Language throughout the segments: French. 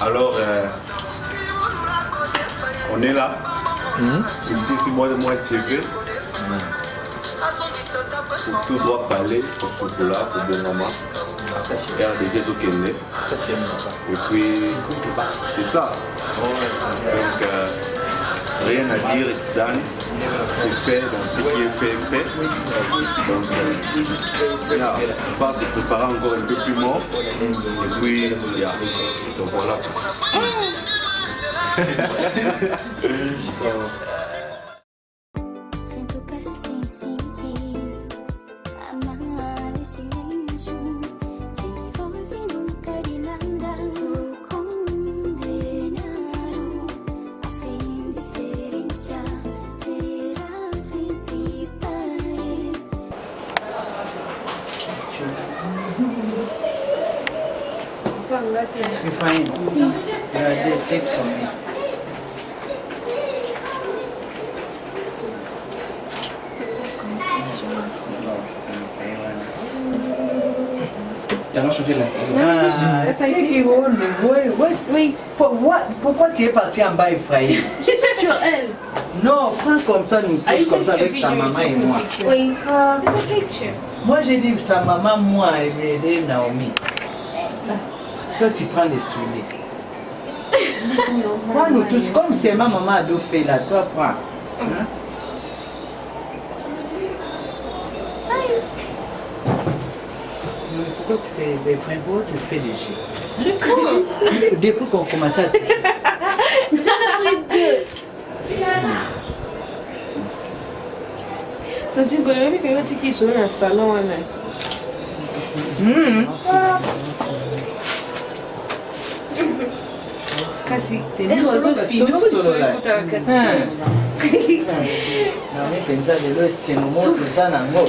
Alors, on est là. Ici, moi je vais. Tout doit parler pour ce là, pour bon maman. Il y a des gens qui sont. Et puis, c'est ça. Donc, rien à dire, Dan. C'est fait, donc ce qui est fait. Donc, là, on part de préparer encore un peu plus mort. Et puis, donc voilà. You find they take from me. Pourquoi tu es parti en bas, Ephraïm? Je suis sur elle. Non, prends comme ça, nous tous comme ça avec sa maman et moi. Wait, it's a picture. Moi j'ai dit sa maman, moi et Naomi. Toi tu prends les souliers. Moi nous tous, comme c'est ma maman a fait là, toi prends. Hein? Pourquoi tu fais des frères? Pourquoi tu fais des jeux? Je cours. Depuis qu'on commence à te faire. J'ai déjà pris deux. Tu peux même faire un petit qui dans le salon. Kasi, Tenu solo parce que nous solo là. Naomi penza lelo esengo toza nango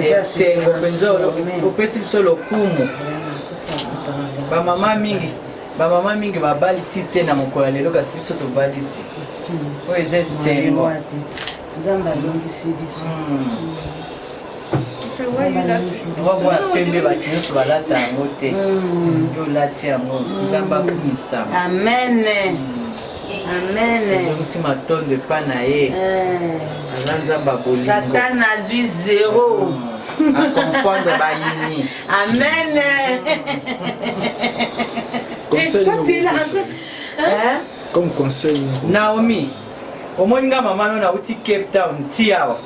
esengo penza opesi biso lokumu bamama mingi babalisi te na mokolo ya lelo kasi biso tobalisi oyo eza esengo Nzambe alongisi biso. waboya pembe bato nyonso balata yango te yo olati yango nzambe akumisama Amen. Amen. ezongisi matondo epa na ye aza nzambe abolingo Satan azwi 0. akomprendre bayini. Amen. Conseil comme conseil. Naomi, omoni nga mama no nauti Cape Town ti awa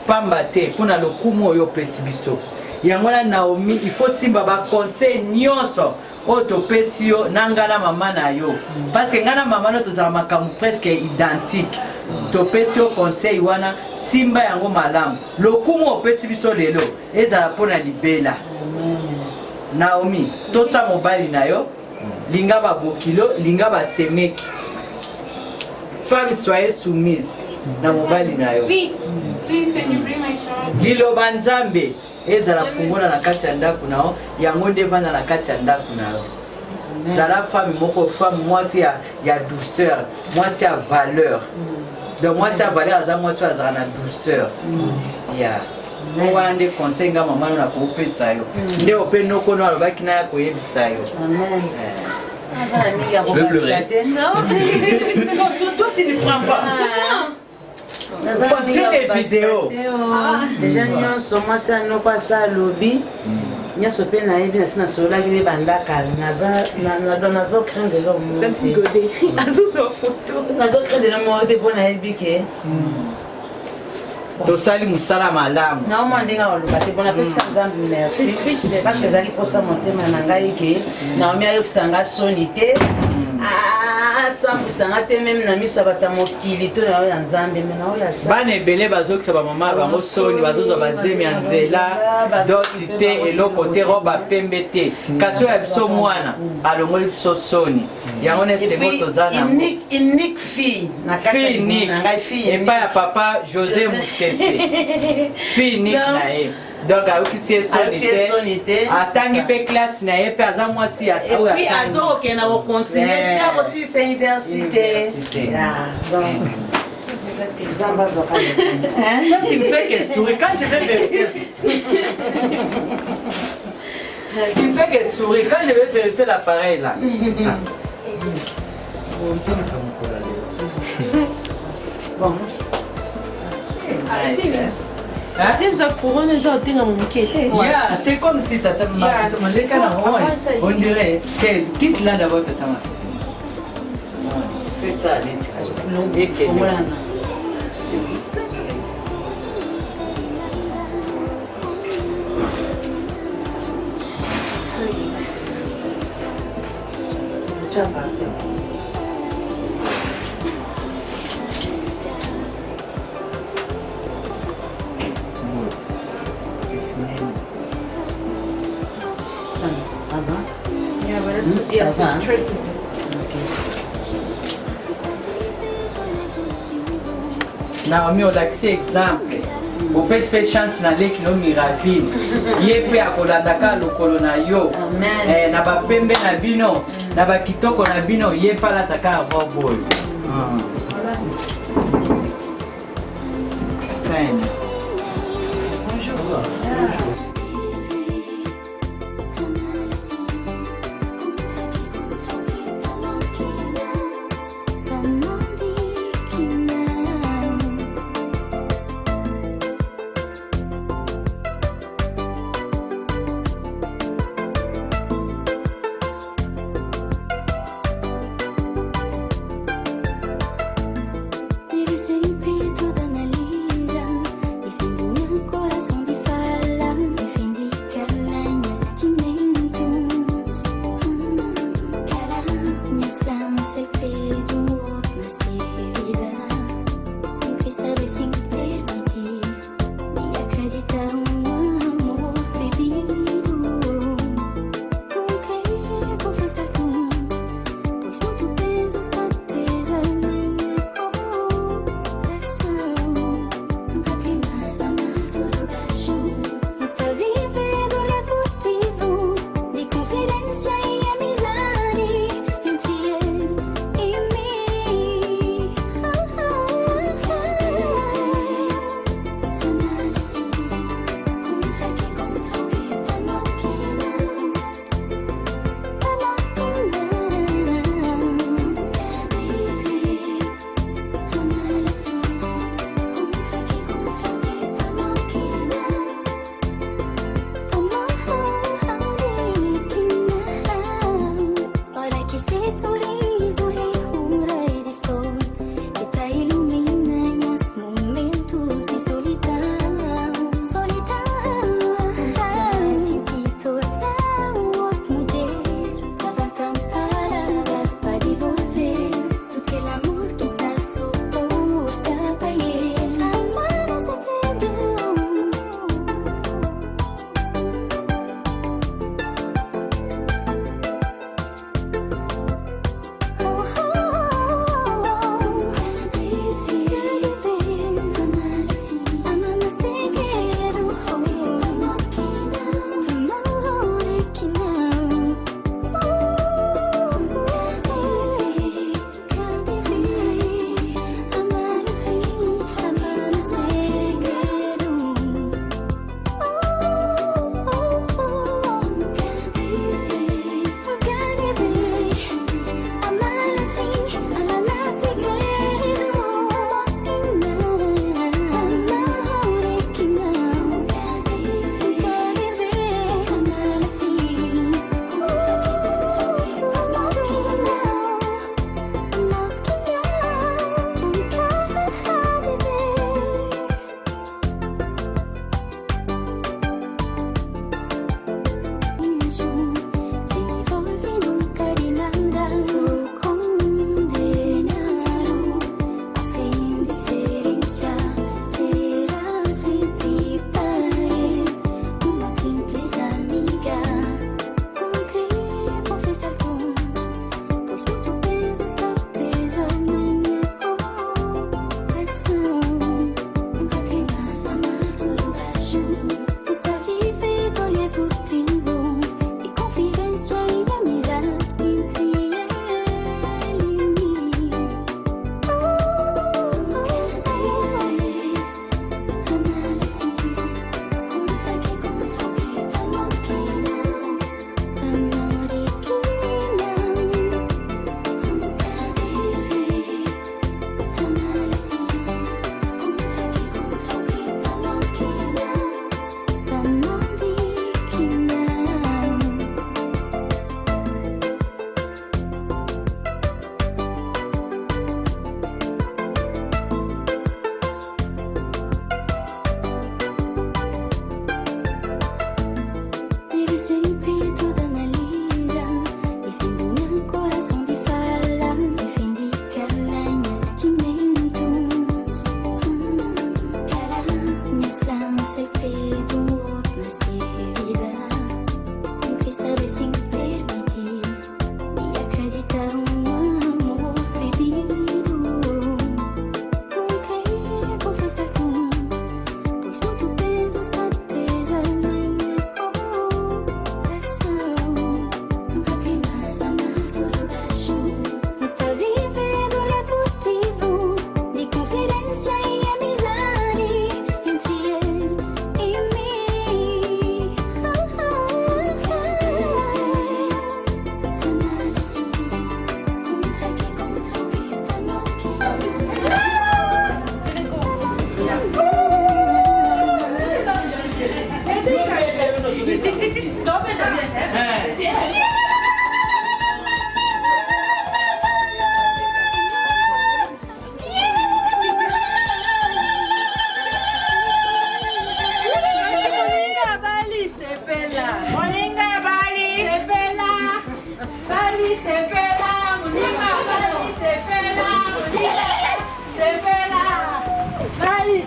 pamba te mpona lokumu oyo opesi biso yango na Naomi il faut simba baconseil nyonso oyo topesi yo na nga na mama na yo parce que nga na mama no tozala makambo presque identique topesi yo conseil wana simba yango malamu lokumu opesi biso lelo ezala mpona libela. Naomi tosa mobali na yo linga babokilo linga basemeki femme soyez soumise na mobali na yo. Please, can you bring my child? Liloba Nzambe ezala fungola na kati ya ndako nao yango nde vanda na kati ya ndako nao. Zala femme moko femme mwasi ya douceur, mwasi ya valeur. Donc mwasi ya valeur aza mwasi azala na douceur. Ya. Mwa nde conseil nga mama na kopesa yo. Nde ope noko no alobaki na ya koyebisa yo. Amen. Je vais pleurer. Non, toi tu ne prends pas. Fais des vidéos. Déjà nyonso mwasi anoko asa alobi nyonso mpe nayebi nasi nasololaki ne bandakala nazocraindre lo nazocraindre moko te mpo nayebi ke tosali musala malamu naoma ndenge oloba te mpona pesika nzambe merci parce que ezali mposa motema na ngai ke naomi ayokisa nga soni te asambwisanga te meme na miso ya bato ya mokili to na oyo ya nzambe me na oyo ya bana ebele bazokisa bamama bango soni bazozwa bazemi ya nzela doti te eloko te roba pembe te kasi oyo ya biso mwana alongoli biso soni yango nesengo toza unique fille na kati na ngai fille epai ya papa José Musese fille unique na ye donc ayokisi ye soni te atangi mpe classe na ye mpe aza mwasi epuis azokokende kocontinue tia kosilisa université. Zamba Zoka. Toi, tu me fais qu'elle sourit quand je vais vérifier. Tu me fais qu'elle sourit quand je vais vérifier l'appareil là. Bon. Ah, c'est bien. Hein? James a couronne genre t'es dans mon quai. Yeah, c'est comme si tata Yeah. on dirait, quitte là d'abord tata Massa. Fais ça, allez, tu Voilà. Tu as parti. Ça va? Yeah, but it's, yeah, Ça va, it's tricky. Naomi olakisi exemple opesi mpe chance na leki no miravine ye mpe akolandaka lokolo na yo Amen. na bapembe na bino na bakitoko na bino ye mpe alataka avant boyo. Devi sempre tudo analisar.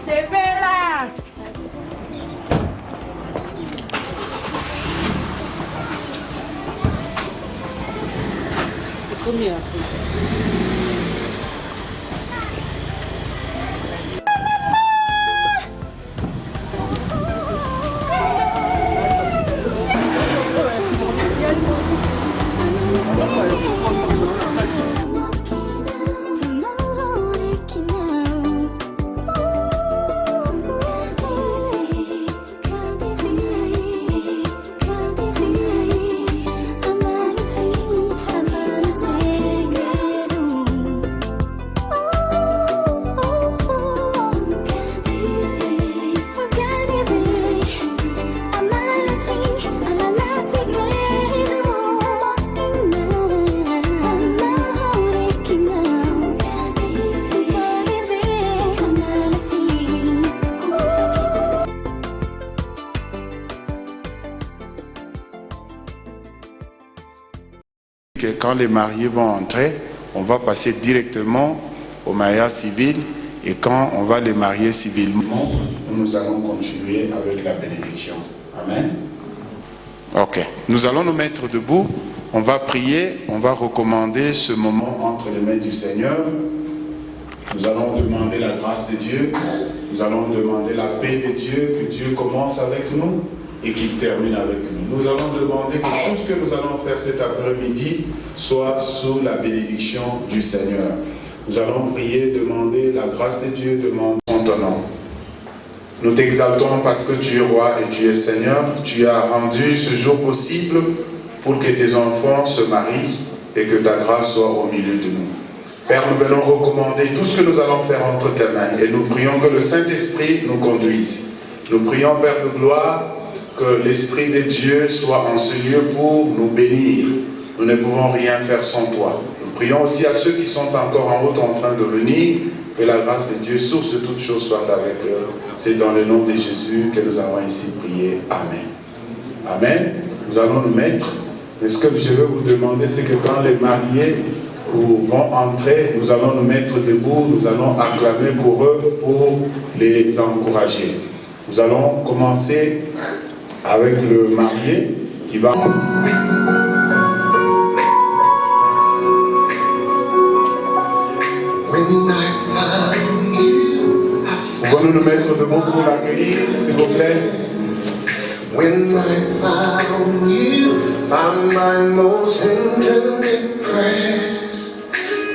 Sepela. C'est combien après? Que quand les mariés vont entrer, on va passer directement au mariage civil, et quand on va les marier civilement, nous allons continuer avec la bénédiction. Amen. Ok. Nous allons nous mettre debout, on va prier, on va recommander ce moment entre les mains du Seigneur. Nous allons demander la grâce de Dieu, nous allons demander la paix de Dieu, que Dieu commence avec nous et qu'il termine avec nous. Nous allons demander que tout ce que nous allons faire cet après-midi soit sous la bénédiction du Seigneur. Nous allons prier, demander la grâce de Dieu, demander son nom. Nous t'exaltons parce que tu es roi et tu es Seigneur. Tu as rendu ce jour possible pour que tes enfants se marient et que ta grâce soit au milieu de nous. Père, nous venons recommander tout ce que nous allons faire entre tes mains et nous prions que le Saint-Esprit nous conduise. Nous prions, Père de gloire, que l'Esprit de Dieu soit en ce lieu pour nous bénir. Nous ne pouvons rien faire sans toi. Nous prions aussi à ceux qui sont encore en route en train de venir, que la grâce de Dieu, source de toutes choses, soit avec eux. C'est dans le nom de Jésus que nous avons ici prié. Amen. Amen. Nous allons nous mettre. Mais ce que je veux vous demander, c'est que quand les mariés vont entrer, nous allons nous mettre debout, nous allons acclamer pour eux, pour les encourager. Nous allons commencer avec le marié qui va... Pouvons-nous nous mettre debout pour l'accueillir, s'il vous plaît? When I found you, found my most intimate prayer.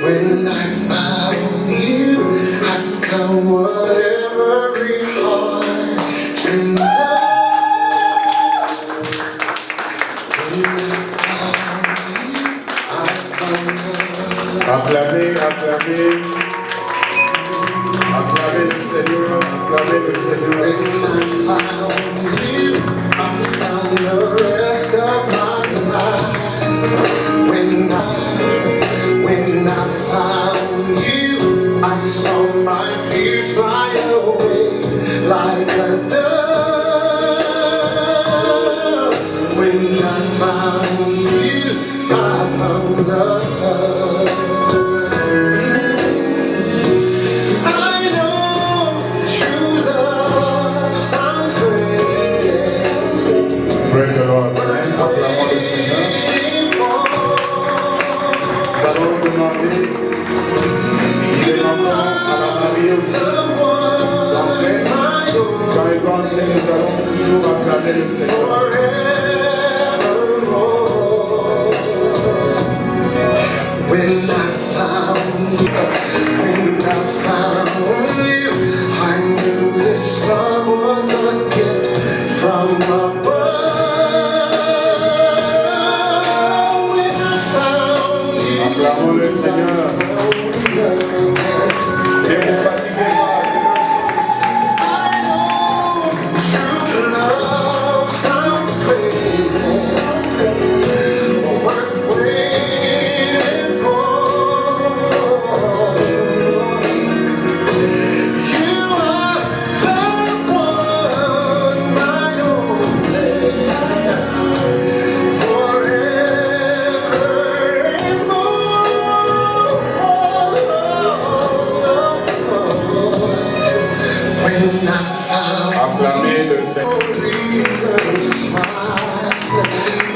When I found you, I found what every heart dreams of. When I found you, I found love. Acclamez, acclamez. Acclamez le Seigneur, acclamez le Seigneur. When I found you, I found the rest of my life. When I found you, I saw my fears fly away like a dove. When I found you, I found love. I know true love sounds crazy. Praise the Lord. Acclamons le Seigneur. Nous allons demander à la mariée aussi d'entrer. Quand elle va entrer, nous allons toujours acclamer le Seigneur. When I found you, I knew this love was a gift from above. When I found you, Acclamons le Seigneur. Ne vous fatiguez pas, I know true love sounds crazy. Acclamez le Seigneur. reason to smile.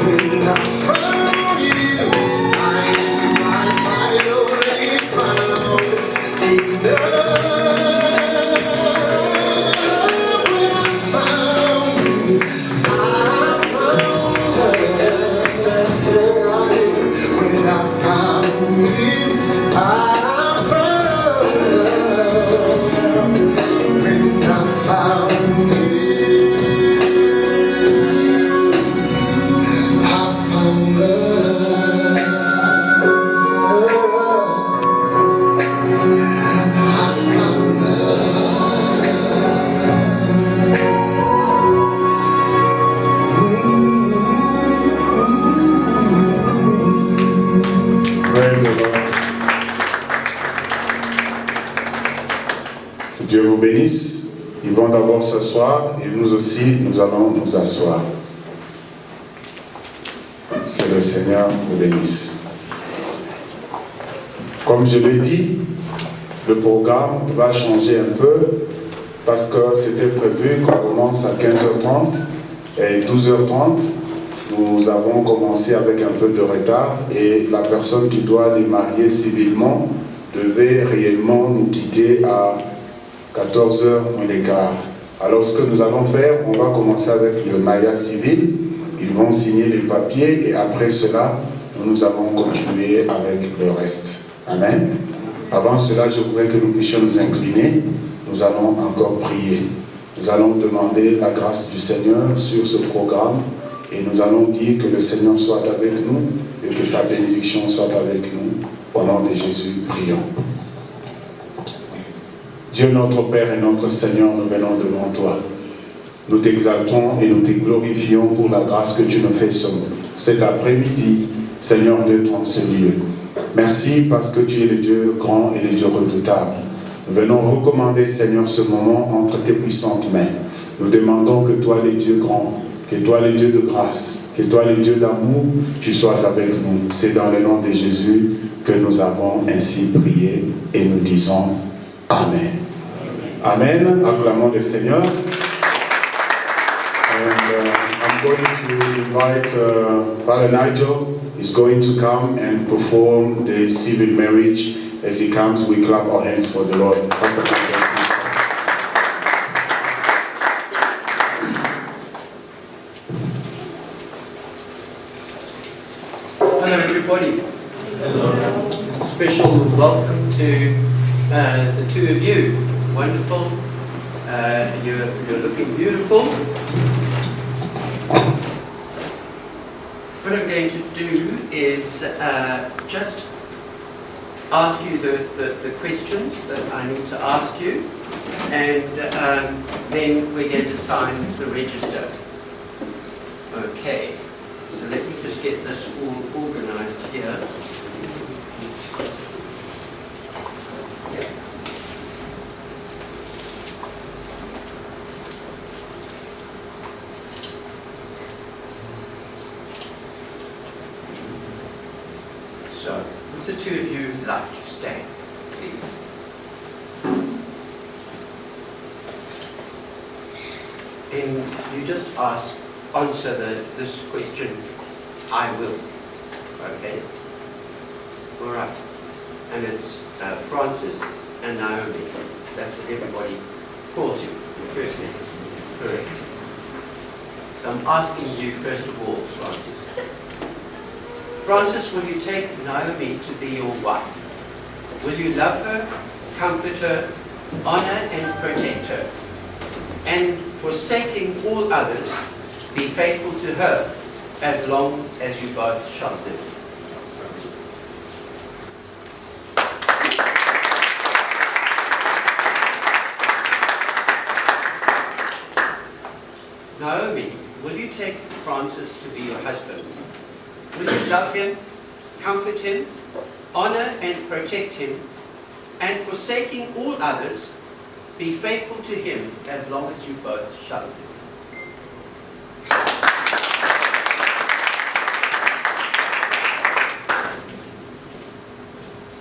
When I found you, I knew I finally found enough. When I found you, I found love. When I found you, I found love. When I found you, Praise the Lord. Dieu vous bénisse. Ils vont d'abord s'asseoir et nous aussi, nous allons nous asseoir. Que le Seigneur vous bénisse. Comme je l'ai dit, le programme va changer un peu parce que c'était prévu qu'on commence à 15h30 et 12h30. Nous avons commencé avec un peu de retard et la personne qui doit les marier civilement devait réellement nous quitter à 14h moins les quarts. Alors ce que nous allons faire, on va commencer avec le mariage civil. Ils vont signer les papiers et après cela, nous allons continuer avec le reste. Amen. Avant cela, je voudrais que nous puissions nous incliner. Nous allons encore prier. Nous allons demander la grâce du Seigneur sur ce programme et nous allons dire que le Seigneur soit avec nous et que sa bénédiction soit avec nous. Au nom de Jésus, prions. Dieu notre Père et notre Seigneur, nous venons devant toi. Nous t'exaltons et nous te glorifions pour la grâce que tu nous fais cet après-midi, Seigneur, d'être en ce lieu. Merci parce que tu es le Dieu grand et le Dieu redoutable. Nous venons recommander, Seigneur, ce moment entre tes puissantes mains. Nous demandons que toi, le Dieu grand, que toi, le Dieu de grâce, que toi, le Dieu d'amour, tu sois avec nous. C'est dans le nom de Jésus que nous avons ainsi prié et nous disons Amen. Amen. Acclamons le Seigneur. And I'm going to invite Father Nigel. He's going to come and perform the civil marriage. As he comes, we clap our hands for the Lord. Pastor Nigel, please come. Hello everybody. Hello. Special welcome to the two of you. Wonderful. You're looking beautiful. What I'm going to do is just ask you the questions that I need to ask you, and then we're going to sign the register. Okay, so let me just get this all organized here. Yeah. So, would the two of you like to stand, please? And you just answer this question, I will. Okay? All right. And it's Francis and Naomi. That's what everybody calls you, your first name. Correct. So I'm asking you first of all, Francis. Francis, will you take Naomi to be your wife? Will you love her, comfort her, honor and protect her, and forsaking all others, be faithful to her as long as you both shall live? Naomi, will you take Francis to be your husband? Will you love him, comfort him, honor and protect him, and forsaking all others, be faithful to him as long as you both shall live?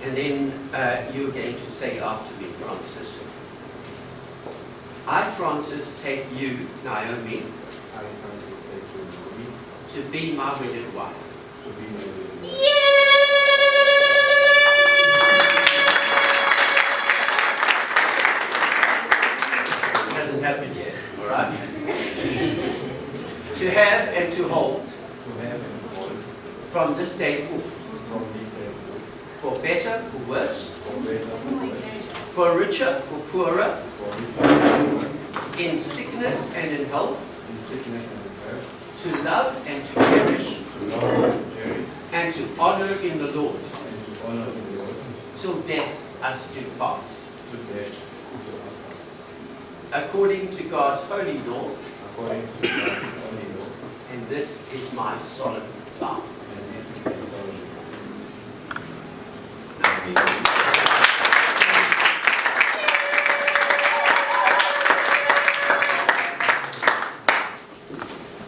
And then you're going to say after me, Francis, I, Francis, take you, Naomi, to be my wedded wife. It hasn't happened yet, all right? To have and to hold from this day forth, for better, for worse, for richer, for poorer, in sickness and in health, to love and to cherish, and to honor in the Lord, till death us do part. According to God's holy law, and this is my solemn vow.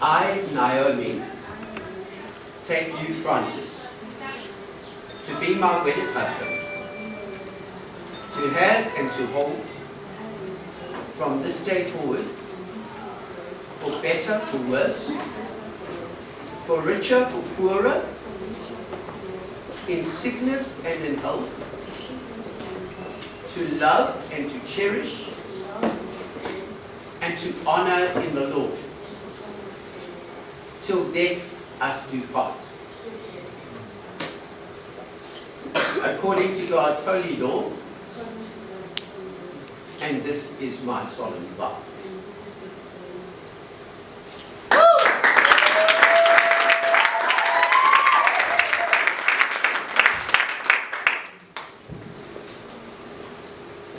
I, Naomi, take you, Francis, to be my wedded husband, to have and to hold from this day forward, for better, for worse, for richer, for poorer, in sickness and in health, to love and to cherish, and to honor in the Lord, till death us do part. According to God's holy law, and this is my solemn vow.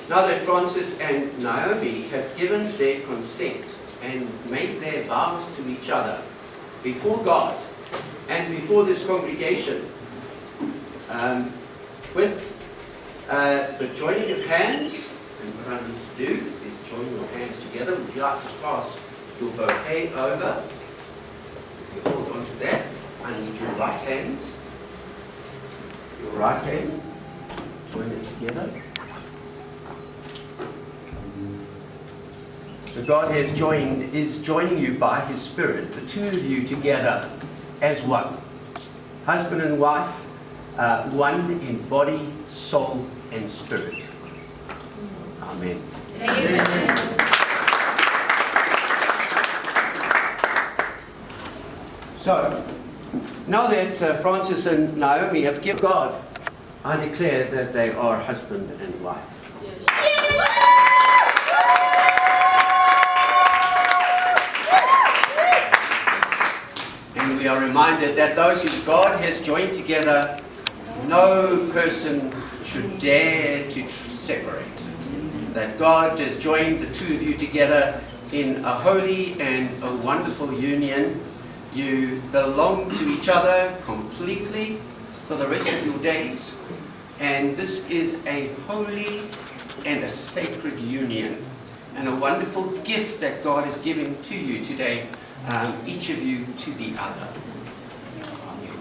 Now that Francis and Naomi have given their consent and made their vows to each other before God and before this congregation, with the joining of hands, and what I need to do is join your hands together. Would you like to pass your bouquet over? If you hold on to that, I need your right hand. Your right hand. Join it together. So God is joining you by His Spirit, the two of you together as one. Husband and wife, one in body, soul, and spirit. Amen. Amen. So, now that Francis and Naomi have given God, I declare that they are husband and wife. And we are reminded that those who God has joined together, no person should dare to separate. That God has joined the two of you together in a holy and a wonderful union. You belong to each other completely for the rest of your days. And this is a holy and a sacred union, and a wonderful gift that God is giving to you today, each of you to the other. Amen.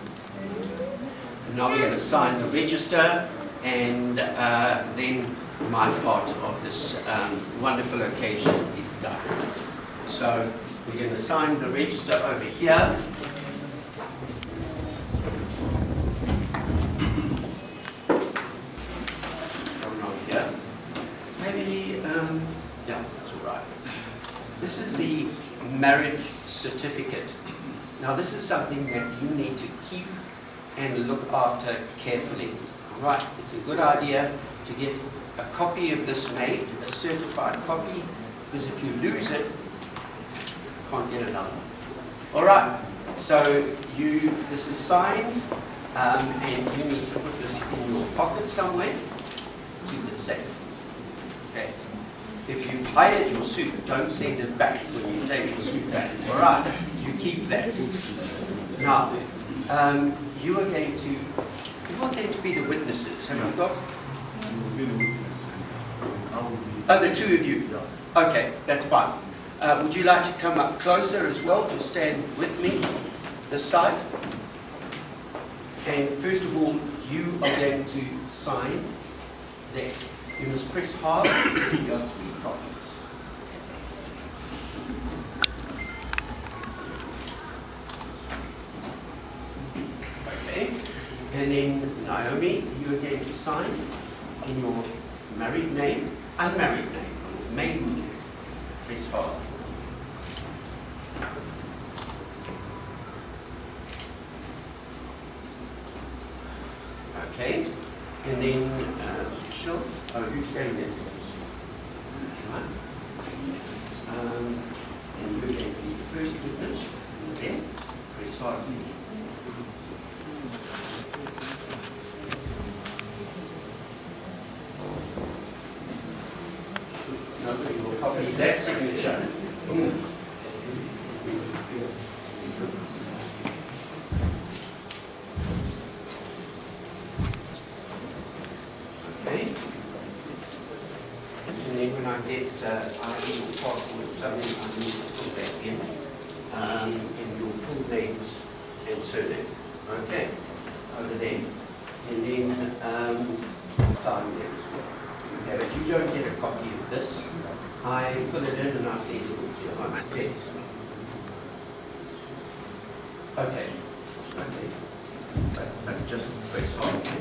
Now we're going to sign the register, and then my part of this wonderful occasion is done. So we're going to sign the register over here. Here. Maybe, yeah, that's all right. This is the marriage certificate. Now this is something that you need to keep and look after carefully. All right, it's a good idea to get a copy of this made, a certified copy, because if you lose it, you can't get another one. All right, so this is signed, and you need to put this in your pocket somewhere. Keep it safe. Okay. If you've hired your suit, don't send it back when you take your suit back. All right, you keep that. Now, you are going to be the witnesses. Have you got? You will be the witness. I will be. The two of you. Okay, that's fine. Would you like to come up closer as well to stand with me this side? And first of all, you are going to sign there. You must press hard if you go 3 copies. then Naomi, you are going to sign in your married name, unmarried name, or maiden name. Press hard. Okay, and then Michelle, who's going next? Right. And you're going to be the first witness. Okay, press hard. Nobody will copy that signature. Okay. And then when I get ID or passport or something, I need to put that in your full names and surname. Okay, over there. And then sign there as well. Okay, but you don't get a copy of this. I put it in and I send it off to you on my desk. Okay. Okay. But just press on. Okay.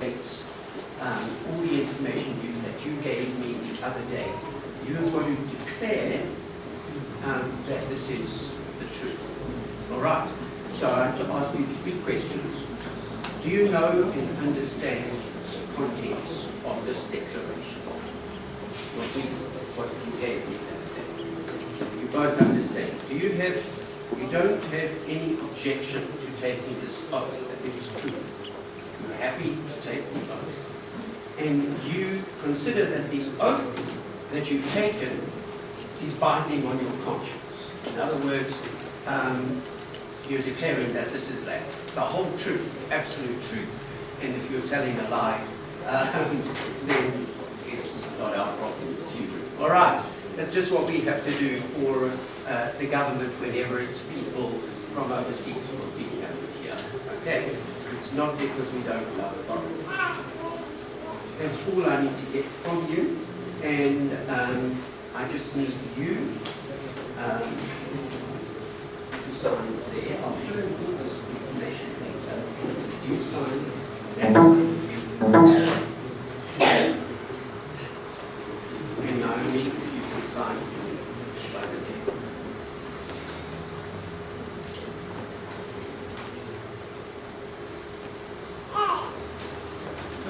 It's all the information that you gave me the other day. You have got to declare that this is the truth. All right. So I have to ask you 3 questions. Do you know and understand the contents of this declaration? What you gave me that day? You both understand. You don't have any objection to taking this oath that it is true? You're happy to take the oath? And you consider that the oath that you've taken is binding on your conscience? In other words, you're declaring that this is the whole truth, absolute truth, and if you're telling a lie, then it's not our problem, it's you. All right, that's just what we have to do for the government whenever it's people from overseas who are being over here. Okay, it's not because we don't love foreigners. That's all I need to get from you, and I just need you to sign there. I'll put in all this information later. You sign that one. And Naomi, you can sign over there.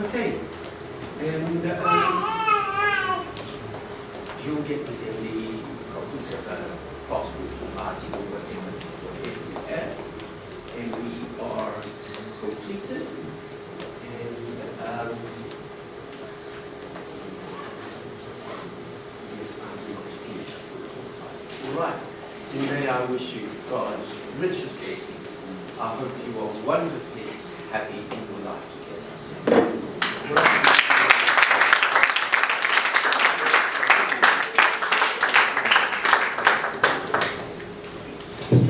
Okay. And you'll get me the copies of the passport or ID or whatever you have. And we are completed. And yes, I'm not finished. All right. And may I wish you God's richest blessing. I hope you are wonderfully happy in your life together.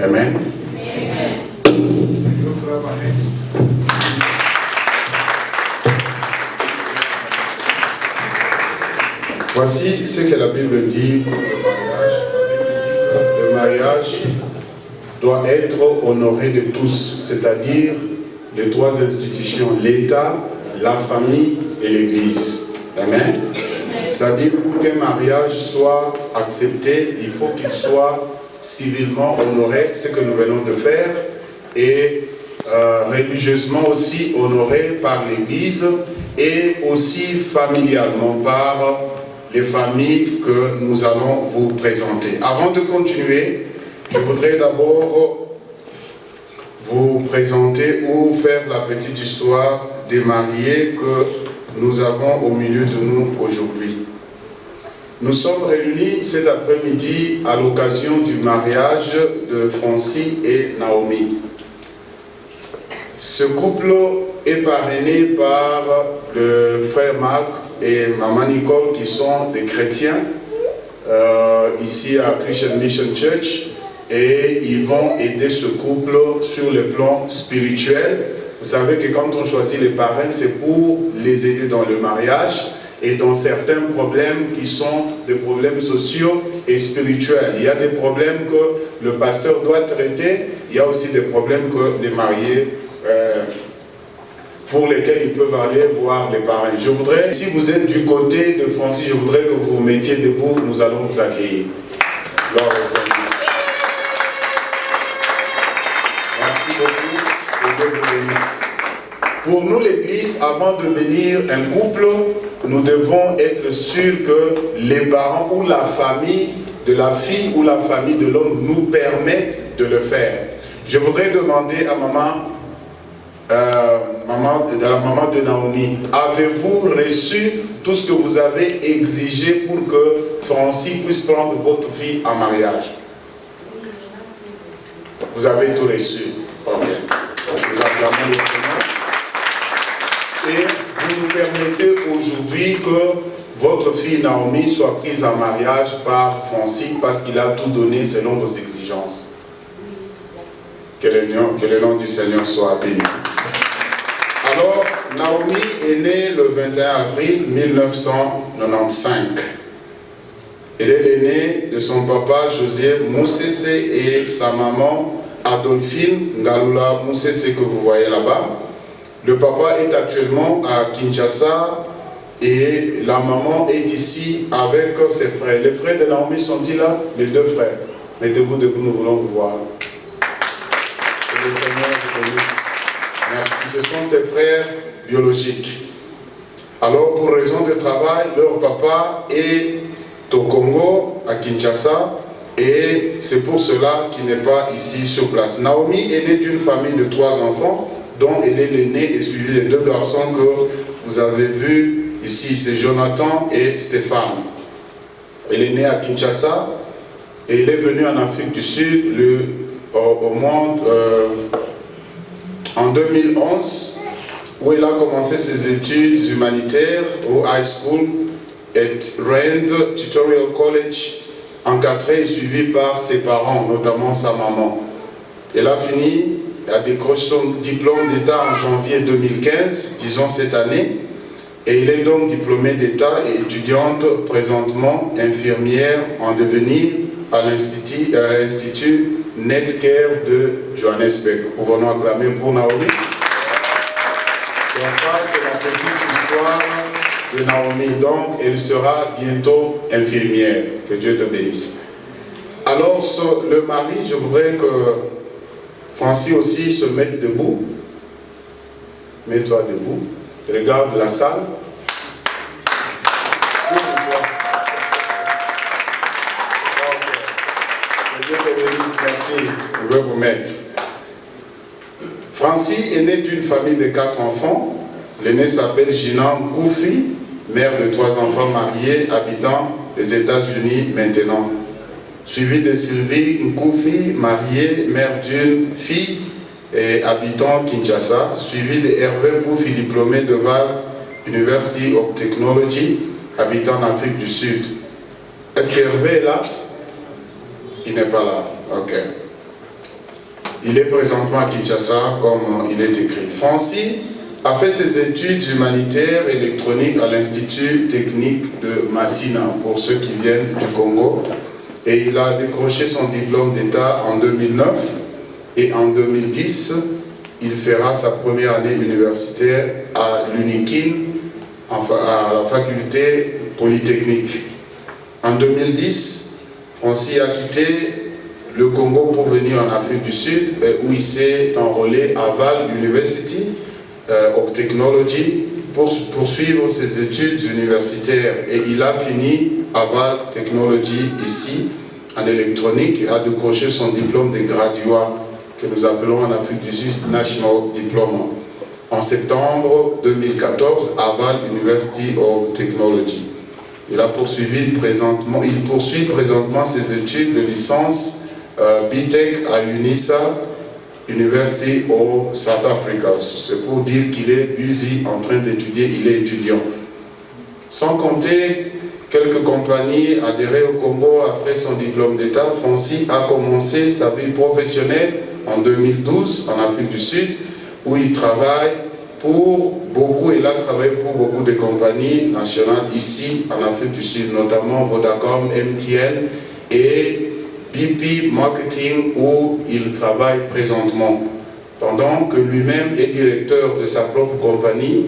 Amen. Amen. Voici ce que la Bible dit pour le mariage. Le mariage doit être honoré de tous, c'est-à-dire les 3 institutions, l'État, la famille et l'Église. Amen. C'est-à-dire pour qu'un mariage soit accepté, il faut qu'il soit civilement honoré, ce que nous venons de faire, et religieusement aussi honoré par l'Église et aussi familialement par les familles que nous allons vous présenter. Avant de continuer, je voudrais d'abord vous présenter ou faire la petite histoire des mariés que nous avons au milieu de nous aujourd'hui. Nous sommes réunis cet après-midi à l'occasion du mariage de Francis et Naomi. Ce couple est parrainé par le frère Marc et maman Nicole qui sont des chrétiens ici à Christian Mission Church, et ils vont aider ce couple sur le plan spirituel. Vous savez que quand on choisit les parrains, c'est pour les aider dans le mariage. et dans certains problèmes qui sont des problèmes sociaux et spirituels. Il y a des problèmes que le pasteur doit traiter, il y a aussi des problèmes que les mariés, pour lesquels ils peuvent aller voir les parents. Je voudrais, si vous êtes du côté de Francis, je voudrais que vous vous mettiez debout, nous allons vous accueillir. Gloire au Seigneur. Merci beaucoup et Dieu vous bénisse. Pour nous, l'Église, avant de bénir un couple, nous devons être sûrs que les parents ou la famille de la fille ou la famille de l'homme nous permettent de le faire. Je voudrais demander à la maman de Naomi, avez-vous reçu tout ce que vous avez exigé pour que Francis puisse prendre votre fille en mariage? Vous avez tout reçu. Ok. Nous acclamons le Seigneur. Et vous nous permettez aujourd'hui que votre fille Naomi soit prise en mariage par Francis parce qu'il a tout donné selon vos exigences. Que le nom du Seigneur soit béni. Alors, Naomi est née le 21 avril 1995. Elle est l'aînée de son papa José Moussese et sa maman Adolphine Ngalula Moussese que vous voyez là-bas. Le papa est actuellement à Kinshasa et la maman est ici avec ses frères. Les frères de Naomi sont-ils là? Les deux frères. Mettez-vous debout, nous voulons vous voir. Que le Seigneur vous bénisse. Merci. Ce sont ses frères biologiques. Alors, pour raison de travail, leur papa est au Congo, à Kinshasa, et c'est pour cela qu'il n'est pas ici sur place. Naomi est née d'une famille de 3 enfants, dont elle est l'aînée et suivie des 2 garçons que vous avez vus ici, c'est Jonathan et Stéphane. Elle est née à Kinshasa et elle est venue en Afrique du Sud en 2011, où elle a commencé ses études humanitaires au High School et Rand Tutorial College, encadrée et suivie par ses parents, notamment sa maman. Elle a fini, a décroché son diplôme d'État en janvier 2015, disons cette année, et elle est donc diplômée d'État et étudiante présentement infirmière en devenir à l'Institut Netcare de Johannesburg. Pouvons-nous acclamer pour Naomi? Donc ça, c'est la petite histoire de Naomi. Donc, elle sera bientôt infirmière. Que Dieu te bénisse. Alors, le mari, je voudrais que Francis aussi se mette debout. Mets-toi debout. Regarde la salle. Que Dieu te bénisse. Merci. Je vais vous mettre. Francis est né d'une famille de 4 enfants. L'aîné s'appelle Jinan Koufi, mère de 3 enfants mariés, habitant les États-Unis maintenant. Suivi de Sylvie Nkoufi, mariée, mère d'une fille et habitant Kinshasa. Suivi de Hervé Nkoufi, diplômé de Val University of Technology, habitant en Afrique du Sud. Est-ce qu'Hervé est là? Il n'est pas là. Ok. Il est présentement à Kinshasa, comme il est écrit. Francis a fait ses études humanitaires électroniques à l'Institut technique de Massina, pour ceux qui viennent du Congo. Et il a décroché son diplôme d'État en 2009. Et en 2010, il fera sa première année universitaire à l'UNIKIN, à la faculté polytechnique. En 2010, Francis a quitté le Congo pour venir en Afrique du Sud, où il s'est enrôlé à Val University of Technology pour poursuivre ses études universitaires. Et il a fini à Val Technology ici, en électronique, et a décroché son diplôme de graduat, que nous appelons en Afrique du Sud National Diploma, en septembre 2014 à Val University of Technology. Il poursuit présentement ses études de licence BTech à UNISA, University of South Africa. C'est pour dire qu'il est busy en train d'étudier, il est étudiant. Sans compter quelques compagnies adhérées au Congo après son diplôme d'État, Francis a commencé sa vie professionnelle en 2012 en Afrique du Sud, où il travaille pour beaucoup, il a travaillé pour beaucoup de compagnies nationales ici en Afrique du Sud, notamment Vodacom, MTN et BP Marketing où il travaille présentement. Pendant que lui-même est directeur de sa propre compagnie,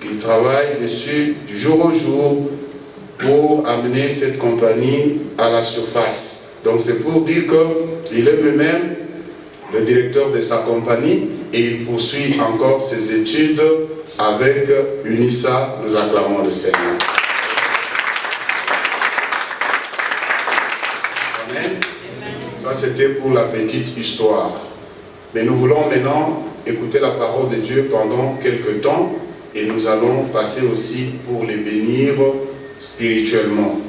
il travaille dessus du jour au jour pour amener cette compagnie à la surface. Donc c'est pour dire qu'il est lui-même le directeur de sa compagnie et il poursuit encore ses études avec UNISA. Nous acclamons le Seigneur. Amen. Ça c'était pour la petite histoire. Mais nous voulons maintenant écouter la parole de Dieu pendant quelques temps et nous allons passer aussi pour les bénir spirituellement.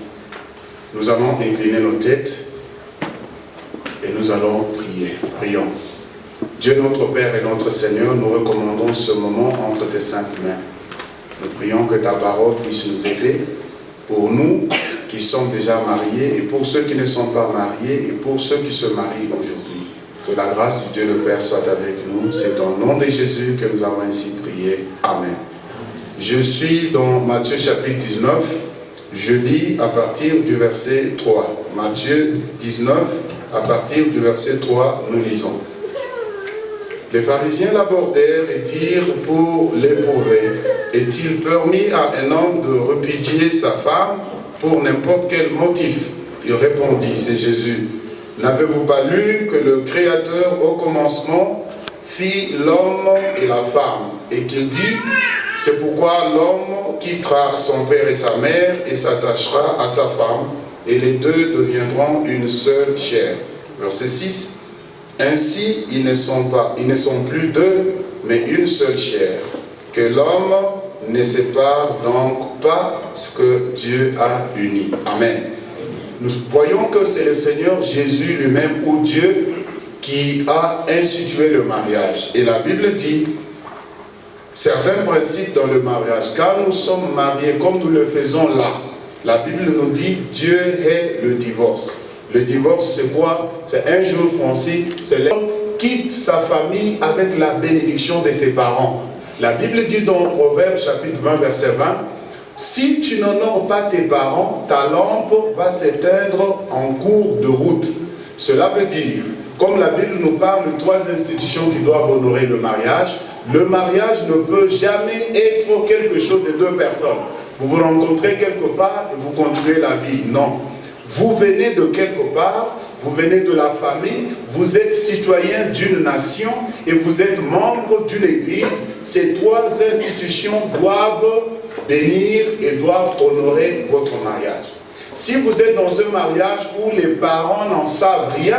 Nous allons incliner nos têtes et nous allons prier. Prions. Dieu notre Père et notre Seigneur, nous recommandons ce moment entre tes saintes mains. Nous prions que ta parole puisse nous aider pour nous qui sommes déjà mariés et pour ceux qui ne sont pas mariés et pour ceux qui se marient aujourd'hui. Que la grâce du Dieu le Père soit avec nous. C'est dans le nom de Jésus que nous avons ainsi prié. Amen. Je suis dans Matthieu chapitre 19. Je lis à partir du verset 3. Matthieu 19, à partir du verset 3, nous lisons. Les pharisiens l'abordèrent et dirent pour l'éprouver, est-il permis à un homme de répudier sa femme pour n'importe quel motif? Il répondit, c'est Jésus. N'avez-vous pas lu que le Créateur au commencement fit l'homme et la femme, et qu'il dit, c'est pourquoi l'homme quittera son père et sa mère et s'attachera à sa femme, et les deux deviendront une seule chair. Verset 6. Ainsi, ils ne sont plus deux, mais une seule chair. Que l'homme ne sépare donc pas ce que Dieu a uni. Amen. Nous voyons que c'est le Seigneur Jésus lui-même ou Dieu qui a institué le mariage. Et la Bible dit certains principes dans le mariage. Quand nous sommes mariés comme nous le faisons là, la Bible nous dit Dieu est le divorce. Le divorce, c'est quoi? C'est un jour, Francis, c'est l'homme qui quitte sa famille avec la bénédiction de ses parents. La Bible dit dans Proverbe chapitre 20, verset 20, si tu n'honores pas tes parents, ta lampe va s'éteindre en cours de route. Cela veut dire, comme la Bible nous parle de trois institutions qui doivent honorer le mariage ne peut jamais être quelque chose de deux personnes. Vous vous rencontrez quelque part et vous continuez la vie. Non. Vous venez de quelque part, vous venez de la famille, vous êtes citoyen d'une nation et vous êtes membre d'une église. Ces trois institutions doivent bénir et doivent honorer votre mariage. Si vous êtes dans un mariage où les parents n'en savent rien,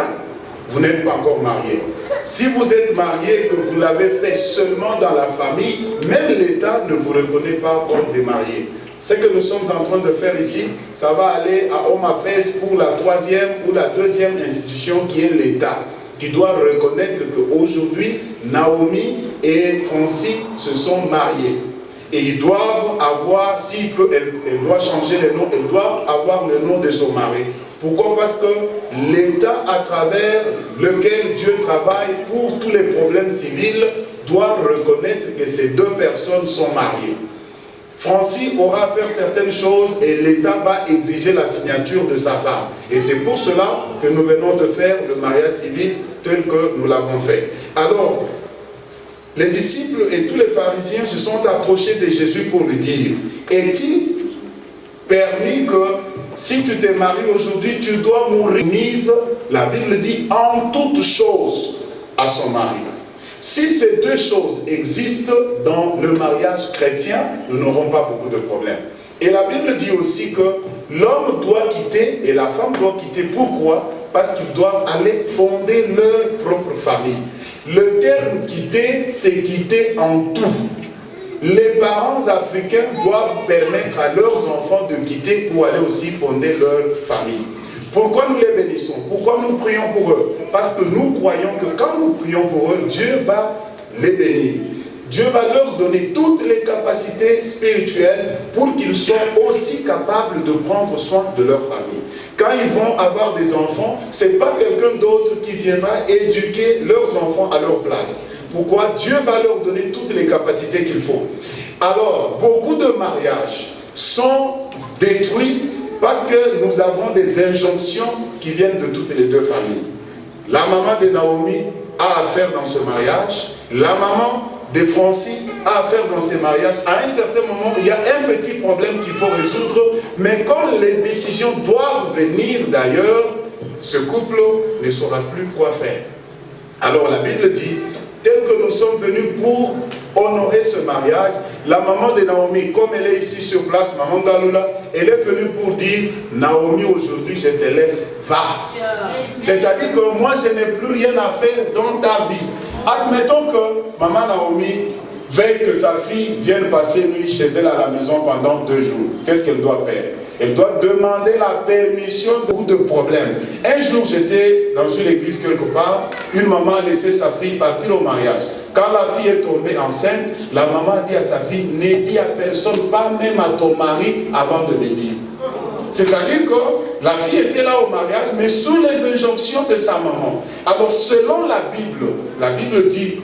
vous n'êtes pas encore marié. Si vous êtes marié et que vous l'avez fait seulement dans la famille, même l'État ne vous reconnaît pas comme des mariés. Ce que nous sommes en train de faire ici, ça va aller à Home Affairs pour la troisième ou la deuxième institution qui est l'État, qui doit reconnaître qu'aujourd'hui, Naomi et Francis se sont mariés. Et ils doivent avoir, elle doit changer le nom, elle doit avoir le nom de son mari. Pourquoi? Parce que l'État à travers lequel Dieu travaille pour tous les problèmes civils doit reconnaître que ces deux personnes sont mariées. Francis aura à faire certaines choses et l'État va exiger la signature de sa femme. Et c'est pour cela que nous venons de faire le mariage civil tel que nous l'avons fait. Alors, les disciples et tous les pharisiens se sont approchés de Jésus pour lui dire, est-il permis que si tu t'es marié aujourd'hui, tu dois mourir mise, la Bible dit, en toutes choses à son mari. Si ces deux choses existent dans le mariage chrétien, nous n'aurons pas beaucoup de problèmes. Et la Bible dit aussi que l'homme doit quitter et la femme doit quitter. Pourquoi? Parce qu'ils doivent aller fonder leur propre famille. Le terme quitter, c'est quitter en tout. Les parents africains doivent permettre à leurs enfants de quitter pour aller aussi fonder leur famille. Pourquoi nous les bénissons? Pourquoi nous prions pour eux? Parce que nous croyons que quand nous prions pour eux, Dieu va les bénir. Dieu va leur donner toutes les capacités spirituelles pour qu'ils soient aussi capables de prendre soin de leur famille. Quand ils vont avoir des enfants, ce n'est pas quelqu'un d'autre qui viendra éduquer leurs enfants à leur place. Pourquoi? Dieu va leur donner toutes les capacités qu'il faut. Alors, beaucoup de mariages sont détruits parce que nous avons des injonctions qui viennent de toutes les deux familles. La maman de Naomi a affaire dans ce mariage, la maman de Francis a affaire dans ces mariages. À un certain moment, il y a un petit problème qu'il faut résoudre, mais quand les décisions doivent venir d'ailleurs, ce couple ne saura plus quoi faire. Alors la Bible dit, tel que nous sommes venus pour honorer ce mariage, la maman de Naomi, comme elle est ici sur place, maman Galula, elle est venue pour dire, Naomi, aujourd'hui je te laisse, va. C'est-à-dire que moi je n'ai plus rien à faire dans ta vie. Admettons que maman Naomi veille que sa fille vienne passer nuit chez elle à la maison pendant 2 jours. Qu'est-ce qu'elle doit faire? Elle doit demander la permission de problèmes. Un jour, j'étais dans une église quelque part, une maman a laissé sa fille partir au mariage. Quand la fille est tombée enceinte, la maman a dit à sa fille, ne dis à personne, pas même à ton mari, avant de me dire. C'est-à-dire que la fille était là au mariage, mais sous les injonctions de sa maman. Alors, selon la Bible dit,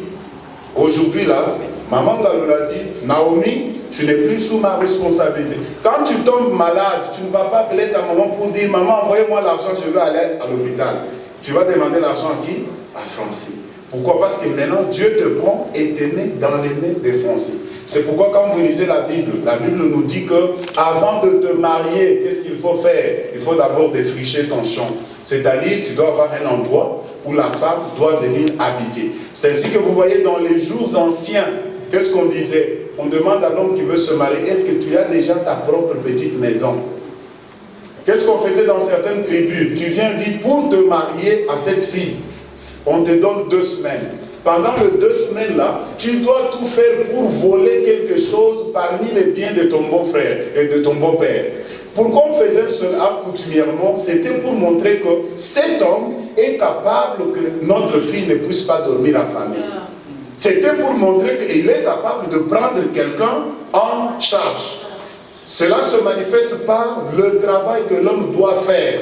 aujourd'hui là, maman Galula dit, Naomi, tu n'es plus sous ma responsabilité. Quand tu tombes malade, tu ne vas pas appeler ta maman pour dire, maman, envoyez-moi l'argent, je veux aller à l'hôpital. Tu vas demander l'argent à qui? À Francis. Pourquoi? Parce que maintenant, Dieu te prend et te met dans les mains de Francis. C'est pourquoi quand vous lisez la Bible nous dit que avant de te marier, qu'est-ce qu'il faut faire? Il faut d'abord défricher ton champ. C'est-à-dire, tu dois avoir un endroit où la femme doit venir habiter. C'est ainsi que vous voyez dans les jours anciens, qu'est-ce qu'on disait? On demande à l'homme qui veut se marier, est-ce que tu as déjà ta propre petite maison? Qu'est-ce qu'on faisait dans certaines tribus? Tu viens dire, pour te marier à cette fille, on te donne 2 semaines. Pendant les 2 semaines là, tu dois tout faire pour voler quelque chose parmi les biens de ton beau-frère et de ton beau-père. Pourquoi on faisait cela coutumièrement? C'était pour montrer que cet homme est capable que notre fille ne puisse pas dormir en famille. C'était pour montrer qu'il est capable de prendre quelqu'un en charge. Cela se manifeste par le travail que l'homme doit faire.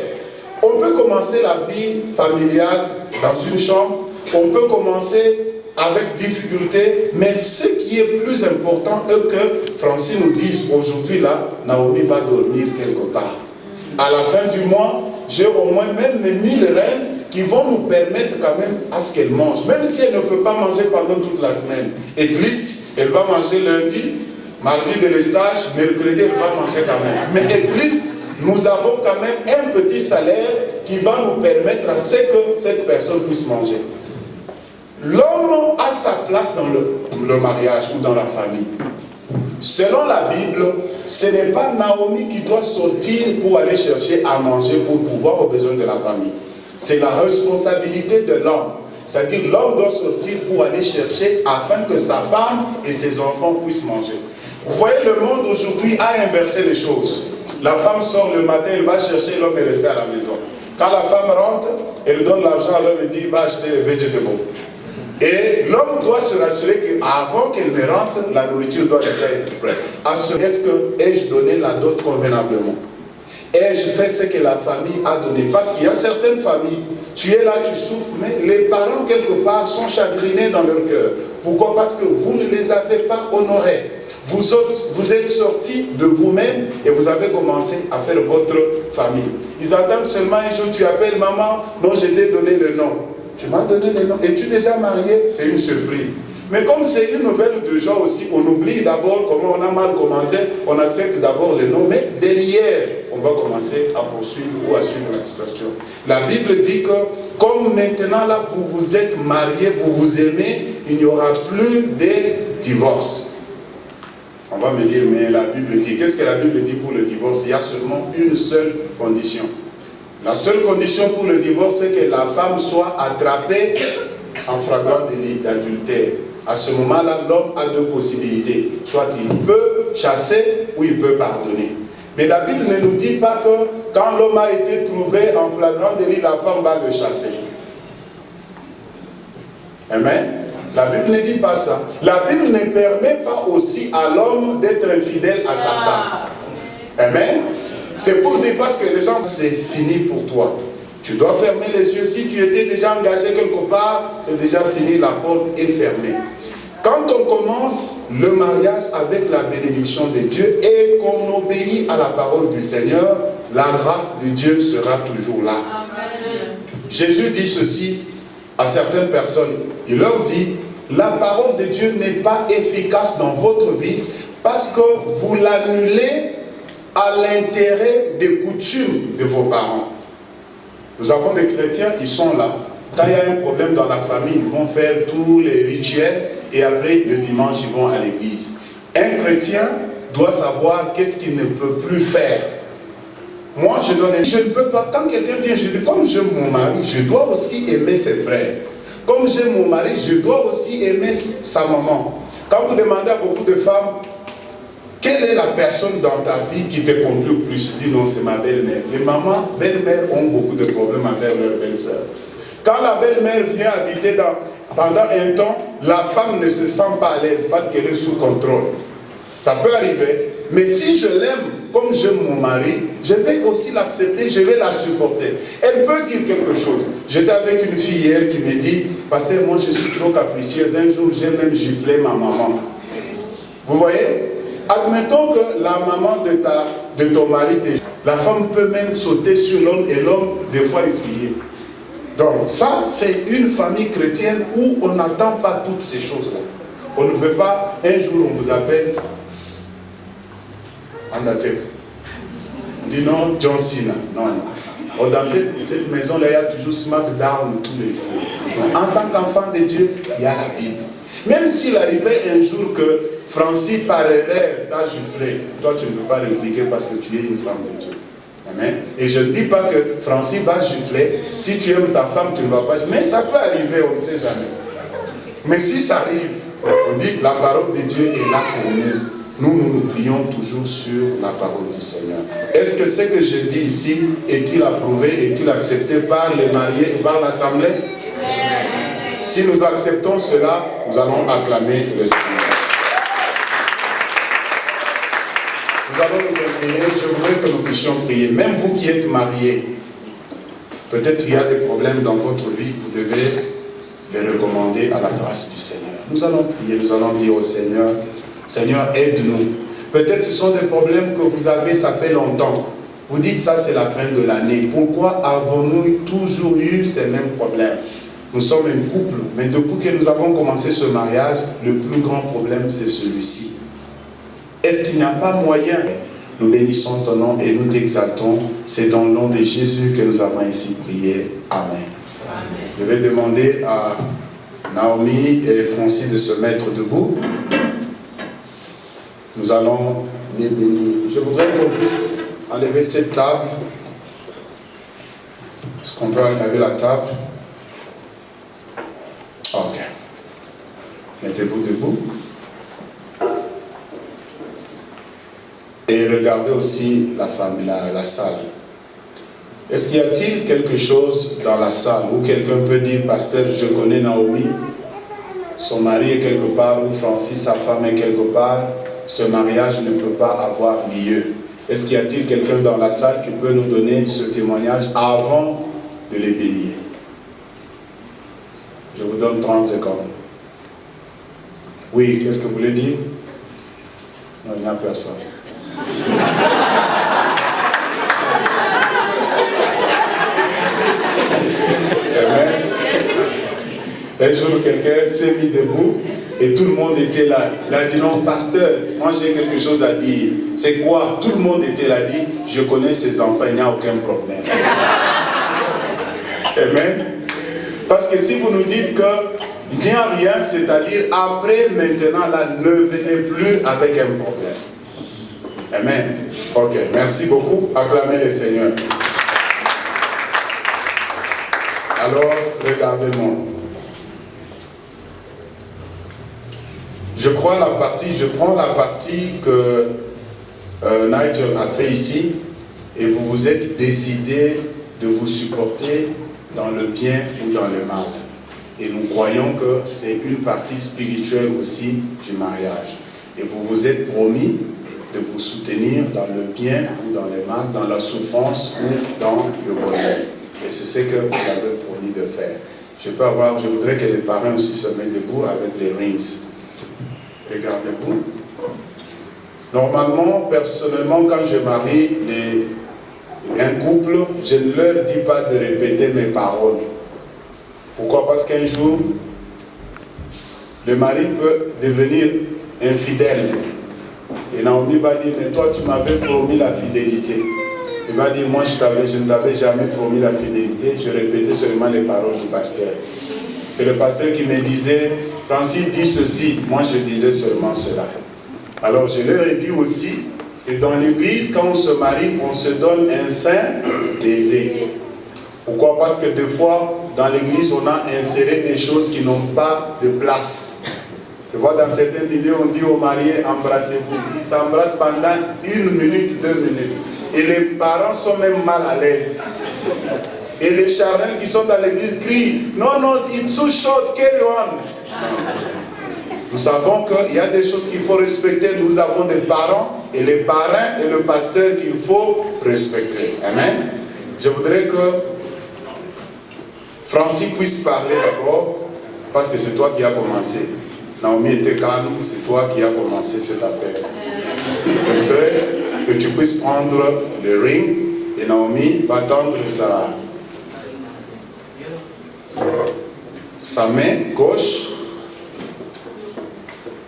On peut commencer la vie familiale dans une chambre, on peut commencer avec difficulté, mais ce qui est plus important est que Francis nous dise aujourd'hui là, Naomi va dormir quelque part. À la fin du mois, j'ai au moins même 1000 rentes qui vont nous permettre quand même à ce qu'elle mange. Même si elle ne peut pas manger pendant toute la semaine. Et triste, elle va manger lundi, mardi de l'estage, mercredi elle va manger quand même. Mais et triste, nous avons quand même un petit salaire qui va nous permettre à ce que cette personne puisse manger. L'homme a sa place dans le mariage ou dans la famille. Selon la Bible, ce n'est pas Naomi qui doit sortir pour aller chercher à manger pour pouvoir aux besoins de la famille. C'est la responsabilité de l'homme. C'est-à-dire l'homme doit sortir pour aller chercher afin que sa femme et ses enfants puissent manger. Vous voyez, le monde aujourd'hui a inversé les choses. La femme sort le matin, elle va chercher, l'homme est resté à la maison. Quand la femme rentre, elle donne l'argent à l'homme et dit, va acheter les vegetables. Et l'homme doit se rassurer qu'avant qu'elle ne rentre, la nourriture doit déjà être prête. Est-ce que ai-je donné la dot convenablement? Ai-je fait ce que la famille a donné? Parce qu'il y a certaines familles, tu es là, tu souffres, mais les parents quelque part sont chagrinés dans leur cœur. Pourquoi? Parce que vous ne les avez pas honorés. Vous êtes sortis de vous-même et vous avez commencé à faire votre famille. Ils attendent seulement un jour, tu appelles maman, non, je t'ai donné le nom. Tu m'as donné le nom. Es-tu déjà marié? C'est une surprise. Mais comme c'est une nouvelle de joie aussi, on oublie d'abord comment on a mal commencé, on accepte d'abord le nom, mais derrière, on va commencer à poursuivre ou à suivre la situation. La Bible dit que, comme maintenant là, vous vous êtes mariés, vous vous aimez, il n'y aura plus de divorce. On va me dire, mais la Bible dit, qu'est-ce que la Bible dit pour le divorce? Il y a seulement une seule condition. La seule condition pour le divorce, c'est que la femme soit attrapée en flagrant délit d'adultère. À ce moment-là, l'homme a 2 possibilités. Soit il peut chasser ou il peut pardonner. Mais la Bible ne nous dit pas que quand l'homme a été trouvé en flagrant délit, la femme va le chasser. Amen. La Bible ne dit pas ça. La Bible ne permet pas aussi à l'homme d'être infidèle à sa femme. Amen. C'est pour dire parce que les gens, c'est fini pour toi. Tu dois fermer les yeux. Si tu étais déjà engagé quelque part, c'est déjà fini, la porte est fermée. Quand on commence le mariage avec la bénédiction de Dieu et qu'on obéit à la parole du Seigneur, la grâce de Dieu sera toujours là. Amen. Jésus dit ceci à certaines personnes. Il leur dit, la parole de Dieu n'est pas efficace dans votre vie parce que vous l'annulez à l'intérêt des coutumes de vos parents. Nous avons des chrétiens qui sont là. Quand il y a un problème dans la famille, ils vont faire tous les rituels et après, le dimanche, ils vont à l'église. Un chrétien doit savoir qu'est-ce qu'il ne peut plus faire. Moi, je ne peux pas, quand quelqu'un vient, je dis, comme j'aime mon mari, je dois aussi aimer ses frères. Comme j'aime mon mari, je dois aussi aimer sa maman. Quand vous demandez à beaucoup de femmes, quelle est la personne dans ta vie qui te complaît le plus? Je dis non, c'est ma belle-mère. Les mamans, belles-mères ont beaucoup de problèmes avec leurs belles-sœurs. Quand la belle-mère vient habiter pendant un temps, la femme ne se sent pas à l'aise parce qu'elle est sous contrôle. Ça peut arriver. Mais si je l'aime comme j'aime mon mari, je vais aussi l'accepter, je vais la supporter. Elle peut dire quelque chose. J'étais avec une fille hier qui me dit, pasteur, moi je suis trop capricieuse. Un jour, j'ai même giflé ma maman. Vous voyez? Admettons que la maman de ton mari, la femme peut même sauter sur l'homme et l'homme, des fois, est fouillé. Donc ça, c'est une famille chrétienne où on n'attend pas toutes ces choses-là. On ne veut pas, un jour on vous appelle, on dit non, John Cena. Non, non. Oh, dans cette maison-là, il y a toujours SmackDown tous les jours. Donc, en tant qu'enfant de Dieu, il y a la Bible. Même s'il arrivait un jour que Francis, par erreur, t'a giflé, toi tu ne peux pas répliquer parce que tu es une femme de Dieu. Amen. Et je ne dis pas que Francis va gifler. Si tu aimes ta femme, tu ne vas pas gifler. Mais ça peut arriver, on ne sait jamais. Mais si ça arrive, on dit que la parole de Dieu est là pour nous. Nous prions toujours sur la parole du Seigneur. Est-ce que ce que je dis ici est-il approuvé, est-il accepté par les mariés et par l'Assemblée? Si nous acceptons cela, nous allons acclamer le Seigneur. Nous allons nous incliner. Je voudrais que nous puissions prier. Même vous qui êtes mariés, peut-être il y a des problèmes dans votre vie, vous devez les recommander à la grâce du Seigneur. Nous allons prier, nous allons dire au Seigneur, Seigneur, aide-nous. Peut-être ce sont des problèmes que vous avez, ça fait longtemps. Vous dites ça, c'est la fin de l'année. Pourquoi avons-nous toujours eu ces mêmes problèmes? Nous sommes un couple, mais depuis que nous avons commencé ce mariage, le plus grand problème, c'est celui-ci. Est-ce qu'il n'y a pas moyen? Nous bénissons ton nom et nous t'exaltons. C'est dans le nom de Jésus que nous avons ainsi prié. Amen. Amen. Je vais demander à Naomi et Francis de se mettre debout. Nous allons les bénir. Je voudrais qu'on puisse enlever cette table. Est-ce qu'on peut enlever la table? Ok. Mettez-vous debout. Et regardez aussi la salle. Est-ce qu'il y a-t-il quelque chose dans la salle où quelqu'un peut dire, pasteur, je connais Naomi, son mari est quelque part, ou Francis, sa femme est quelque part, ce mariage ne peut pas avoir lieu. Est-ce qu'il y a-t-il quelqu'un dans la salle qui peut nous donner ce témoignage avant de les bénir? Je vous donne 30 secondes. Oui, qu'est-ce que vous voulez dire? Non, il n'y a personne. Amen. Un jour, quelqu'un s'est mis debout et tout le monde était là. Il a dit non, pasteur, moi j'ai quelque chose à dire. C'est quoi? Tout le monde était là, dit, je connais ces enfants, il n'y a aucun problème. Amen. Parce que si vous nous dites qu'il n'y a rien, c'est-à-dire après, maintenant, là, ne venez plus avec un problème. Amen. Ok, merci beaucoup. Acclamez le Seigneur. Alors, regardez-moi. Je prends la partie que Nigel a fait ici, et vous vous êtes décidé de vous supporter dans le bien ou dans le mal. Et nous croyons que c'est une partie spirituelle aussi du mariage. Et vous vous êtes promis de vous soutenir dans le bien ou dans le mal, dans la souffrance ou dans le bonheur. Et c'est ce que vous avez promis de faire. Je voudrais que les parents aussi se mettent debout avec les rings. Regardez-vous. Normalement, personnellement, quand je marie un couple, je ne leur dis pas de répéter mes paroles. Pourquoi? Parce qu'un jour, le mari peut devenir infidèle. Et Naomi va dire, mais toi, tu m'avais promis la fidélité. Il va dire, moi, je ne t'avais jamais promis la fidélité. Je répétais seulement les paroles du pasteur. C'est le pasteur qui me disait, Francis dit ceci. Moi, je disais seulement cela. Alors, je leur ai dit aussi que dans l'église, quand on se marie, on se donne un sein aisé. Pourquoi? Parce que des fois, dans l'église, on a inséré des choses qui n'ont pas de place. Tu vois, dans certains milieux, on dit aux mariés, embrassez-vous. Ils s'embrassent pendant 1 minute, 2 minutes. Et les parents sont même mal à l'aise. Et les charnels qui sont dans l'église crient, non, non, it's too short, carry on. Nous savons qu'il y a des choses qu'il faut respecter. Nous avons des parents et les parrains et le pasteur qu'il faut respecter. Amen. Je voudrais que Francis puisse parler d'abord, parce que c'est toi qui as commencé. Naomi était calme, c'est toi qui as commencé cette affaire. Je voudrais que tu puisses prendre le ring et Naomi va tendre sa main gauche.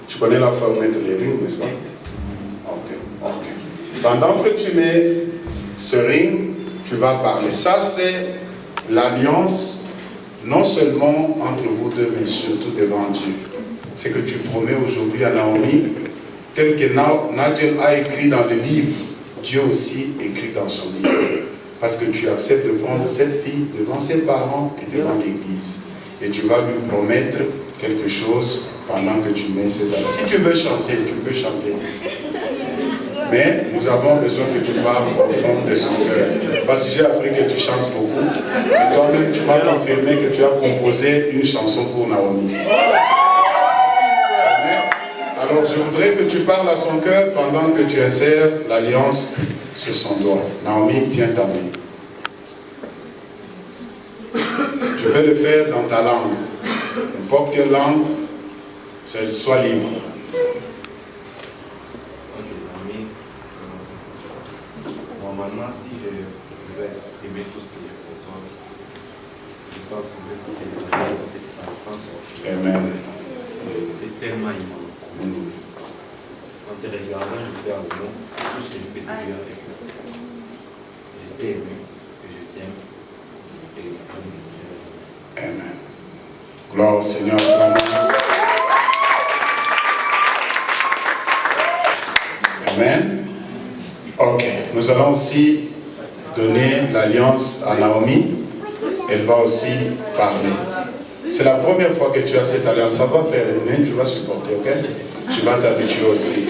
Tu connais la forme de mettre les rings, n'est-ce pas? Ok. Pendant que tu mets ce ring, tu vas parler. Ça, c'est l'alliance, non seulement entre vous deux, mais surtout devant Dieu. C'est que tu promets aujourd'hui à Naomi, tel que Nigel a écrit dans le livre, Dieu aussi écrit dans son livre. Parce que tu acceptes de prendre cette fille devant ses parents et devant l'église. Et tu vas lui promettre quelque chose pendant que tu mets cette alliance. Si tu veux chanter, tu peux chanter. Mais nous avons besoin que tu parles au fond de son cœur. Parce que j'ai appris que tu chantes beaucoup. Et toi-même, tu m'as confirmé que tu as composé une chanson pour Naomi. Alors, je voudrais que tu parles à son cœur pendant que tu insères l'alliance sur son doigt. Naomi, tiens ta main. Tu peux le faire dans ta langue. N'importe quelle langue, sois libre. Normalement, si je veux exprimer tout ce qui est pour toi, je pense que je vais passer dans cette chanson. Amen. C'est tellement immense. En te regardant, je fais un mot, tout ce que je peux te dire avec eux. Je t'ai aimé, que je t'aime. Amen. Gloire au Seigneur. Amen. Ok, nous allons aussi donner l'alliance à Naomi. Elle va aussi parler. C'est la première fois que tu as cette alliance. Ça va faire une, tu vas supporter, ok? Tu vas t'habituer aussi.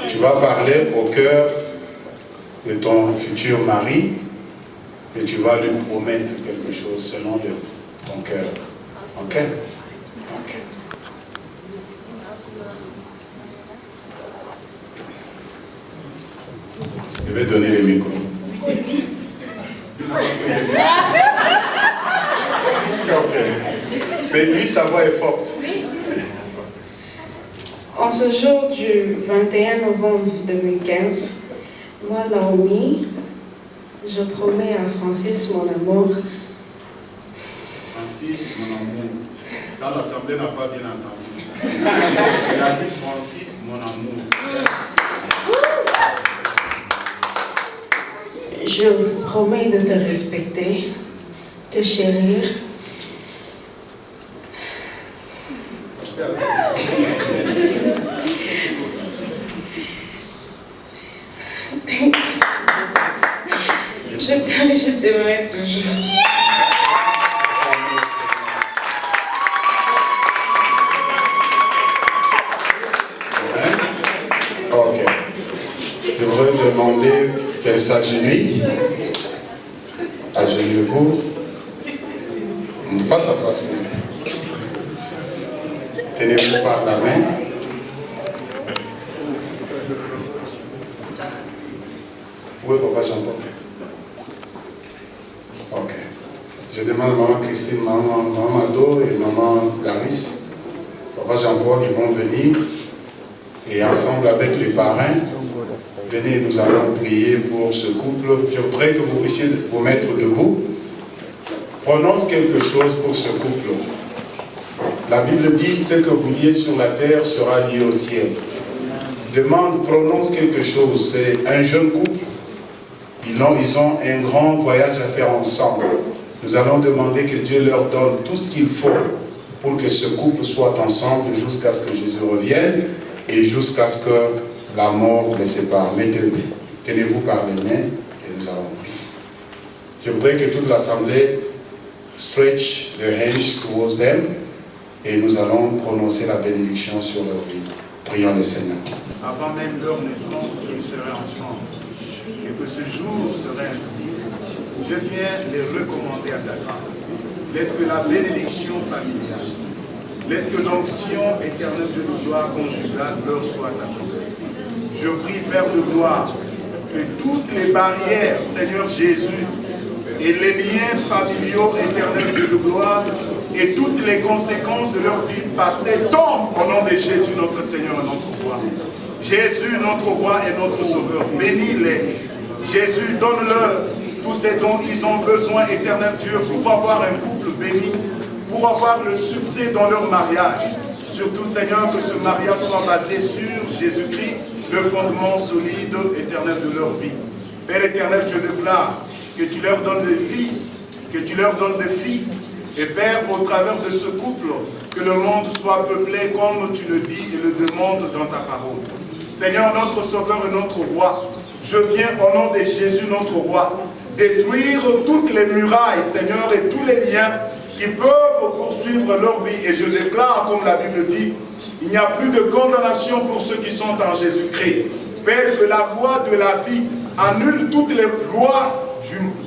Tu vas parler au cœur de ton futur mari et tu vas lui promettre quelque chose selon ton cœur. Ok? Ok. Je vais donner les micros. Ok. Mais lui, sa voix est forte. En ce jour du 21 novembre 2015, moi, Naomi, je promets à Francis mon amour. Francis, mon amour. Ça, l'Assemblée n'a pas bien entendu. Elle a dit Francis, mon amour. Je promets de te respecter, te chérir. Je t'aime, je t'aimerai toujours. Ok. Je voudrais demander qu'elle s'agenouille. Agenouillez-vous. Face à face. Tenez-vous par la main. Oui, papa, j'entends. Ok. demande maman Christine, maman Mado et maman Clarisse, papa Jean-Paul, ils vont venir. Et ensemble avec les parrains, venez, nous allons prier pour ce couple. Je voudrais que vous puissiez vous mettre debout. Prononce quelque chose pour ce couple. La Bible dit, ce que vous liez sur la terre sera lié au ciel. Demande, prononce quelque chose. C'est un jeune couple. Ils ont un grand voyage à faire ensemble. Nous allons demander que Dieu leur donne tout ce qu'il faut pour que ce couple soit ensemble jusqu'à ce que Jésus revienne et jusqu'à ce que la mort les sépare. Tenez-vous par les mains et nous allons prier. Je voudrais que toute l'assemblée stretch their hands towards them et nous allons prononcer la bénédiction sur leur vie. Prions le Seigneur. Avant même leur naissance, ils seraient ensemble. Et que ce jour serait ainsi. Je viens les recommander à ta grâce. Laisse que la bénédiction familiale, laisse que l'onction éternelle de nos gloires conjugales leur soit accordée. Je prie, Père de gloire, que toutes les barrières, Seigneur Jésus, et les liens familiaux éternels de gloire, et toutes les conséquences de leur vie passée tombent au nom de Jésus, notre Seigneur et notre roi. Jésus, notre roi et notre sauveur, bénis-les. Jésus, donne-leur tous ces dont ils ont besoin, éternel Dieu, pour avoir un couple béni, pour avoir le succès dans leur mariage. Surtout, Seigneur, que ce mariage soit basé sur Jésus-Christ, le fondement solide, éternel de leur vie. Père éternel, je déclare que tu leur donnes des fils, que tu leur donnes des filles. Et Père, au travers de ce couple, que le monde soit peuplé comme tu le dis et le demandes dans ta parole. Seigneur, notre Sauveur et notre Roi, je viens au nom de Jésus, notre Roi, détruire toutes les murailles, Seigneur, et tous les liens qui peuvent poursuivre leur vie. Et je déclare, comme la Bible dit, il n'y a plus de condamnation pour ceux qui sont en Jésus-Christ. Père, que la loi de la vie annule toutes les lois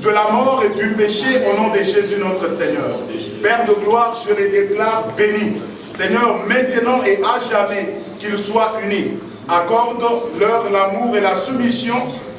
de la mort et du péché au nom de Jésus notre Seigneur. Père de gloire, je les déclare bénis. Seigneur, maintenant et à jamais, qu'ils soient unis. Accorde-leur l'amour et la soumission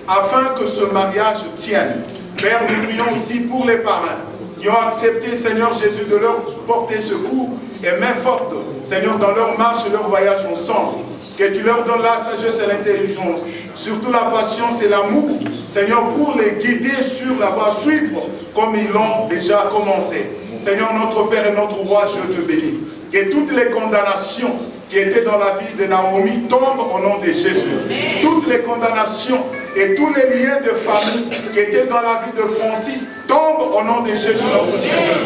afin que ce mariage tienne. Père, nous prions aussi pour les parrains qui ont accepté, Seigneur Jésus, de leur porter secours et main forte, Seigneur, dans leur marche et leur voyage ensemble. Que tu leur donnes la sagesse et l'intelligence, surtout la patience et l'amour, Seigneur, pour les guider sur la voie, suivre comme ils l'ont déjà commencé. Seigneur, notre Père et notre Roi, je te bénis. Que toutes les condamnations qui étaient dans la vie de Naomi tombent au nom de Jésus. Toutes les condamnations et tous les liens de famille qui étaient dans la vie de Francis tombent au nom de Jésus, notre Seigneur.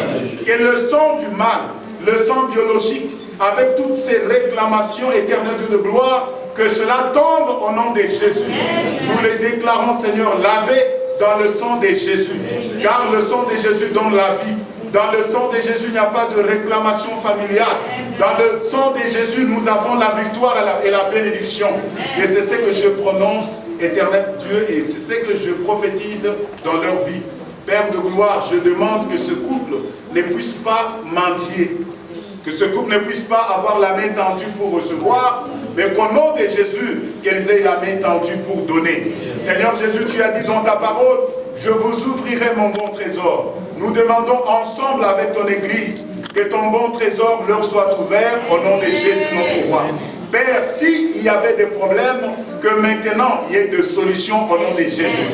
Que le sang du mal, le sang biologique, avec toutes ces réclamations éternelles de gloire, que cela tombe au nom de Jésus. Nous les déclarons, Seigneur, lavés dans le sang de Jésus. Car le sang de Jésus donne la vie. Dans le sang de Jésus, il n'y a pas de réclamation familiale. Dans le sang de Jésus, nous avons la victoire et la bénédiction. Et c'est ce que je prononce, éternel Dieu, et c'est ce que je prophétise dans leur vie. Père de gloire, je demande que ce couple ne puisse pas mendier. Que ce couple ne puisse pas avoir la main tendue pour recevoir, mais qu'au nom de Jésus, qu'elles aient la main tendue pour donner. Seigneur Jésus, tu as dit dans ta parole, je vous ouvrirai mon bon trésor. Nous demandons ensemble avec ton Église que ton bon trésor leur soit ouvert au nom de Jésus notre roi. Père, s'il y avait des problèmes, que maintenant il y ait des solutions au nom de Jésus.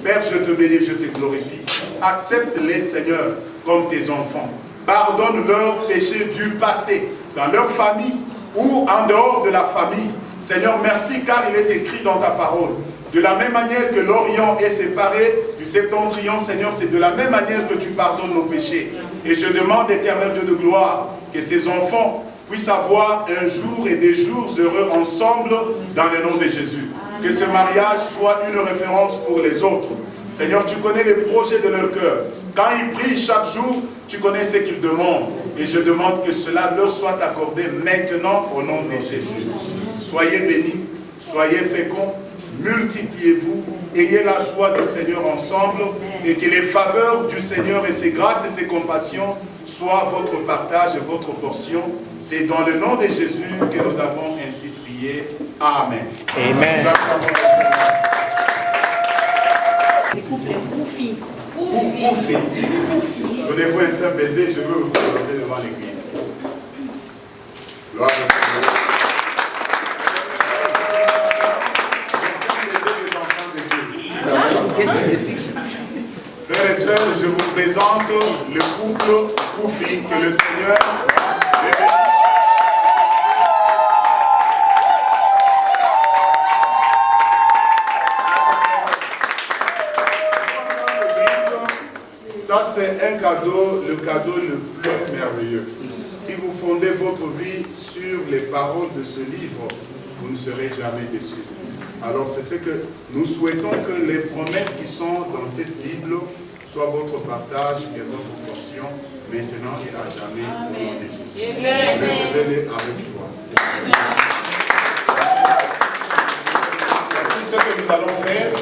Père, je te bénis, je te glorifie. Accepte-les, Seigneur, comme tes enfants. Pardonne leurs péchés du passé, dans leur famille ou en dehors de la famille. Seigneur, merci car il est écrit dans ta parole. De la même manière que l'Orient est séparé du septentrion, Seigneur, c'est de la même manière que tu pardonnes nos péchés. Et je demande, éternel Dieu de gloire, que ces enfants puissent avoir un jour et des jours heureux ensemble dans le nom de Jésus. Que ce mariage soit une référence pour les autres. Seigneur, tu connais les projets de leur cœur. Quand ils prient chaque jour, tu connais ce qu'ils demandent. Et je demande que cela leur soit accordé maintenant au nom de Jésus. Soyez bénis, soyez féconds, multipliez-vous, ayez la joie du Seigneur ensemble et que les faveurs du Seigneur et ses grâces et ses compassions soient votre partage et votre portion. C'est dans le nom de Jésus que nous avons ainsi prié. Amen. Amen. Bouffy. Donnez-vous un seul baiser, je veux vous présenter devant l'église. Gloire au Seigneur. Un seul baiser des enfants de Dieu. Frères et sœurs, je vous présente le couple Koufi que le Seigneur les bénisse. Ça, c'est un cadeau, le cadeau le plus merveilleux. Si vous fondez votre vie sur les paroles de ce livre, vous ne serez jamais déçus. Alors, c'est ce que nous souhaitons, que les promesses qui sont dans cette Bible soient votre partage et votre portion maintenant et à jamais au nom de Jésus. Recevez-les avec joie. Voici ce que nous allons faire.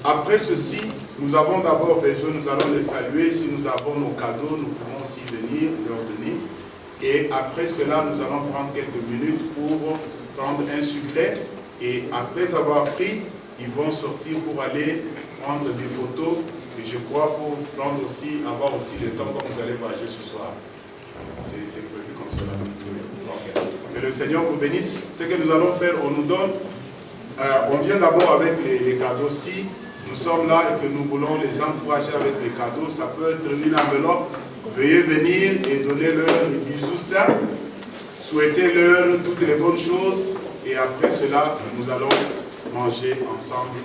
Après ceci, nous avons d'abord besoin, nous allons les saluer. Si nous avons nos cadeaux, nous pouvons aussi venir leur donner. Et après cela, nous allons prendre quelques minutes pour prendre un sucré. Et après avoir pris, ils vont sortir pour aller prendre des photos. Et je crois pour prendre aussi, avoir aussi le temps comme vous allez voyager ce soir. C'est prévu comme cela. Okay. Que le Seigneur vous bénisse. Ce que nous allons faire, on nous donne, on vient d'abord avec les cadeaux. Si nous sommes là et que nous voulons les encourager avec les cadeaux, ça peut être une enveloppe. Veuillez venir et donner-leur des bisous sains. Souhaitez-leur toutes les bonnes choses. Et après cela, nous allons manger ensemble.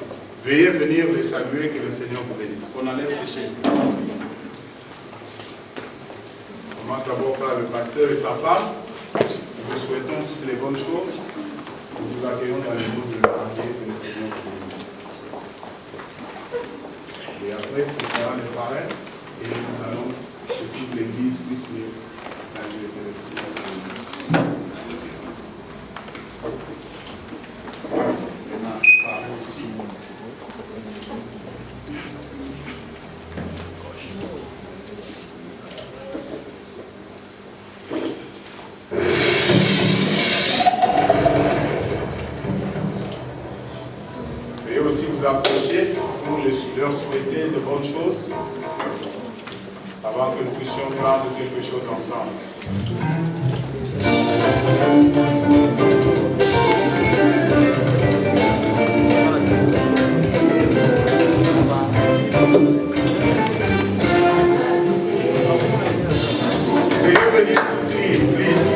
Veuillez venir les saluer, que le Seigneur vous bénisse. On enlève ces chaises. On commence d'abord par le pasteur et sa femme. Nous vous souhaitons toutes les bonnes choses. Nous vous accueillons dans le nom de marié, que le Seigneur vous bénisse. Et après, ce sera le parrain. Et nous allons, que toute l'église puisse mieux saluer, que le Seigneur vous bénisse. Veuillez aussi vous approcher pour leur souhaiter de bonnes choses avant que nous puissions prendre quelque chose ensemble. Veuillez venir tout dire, please.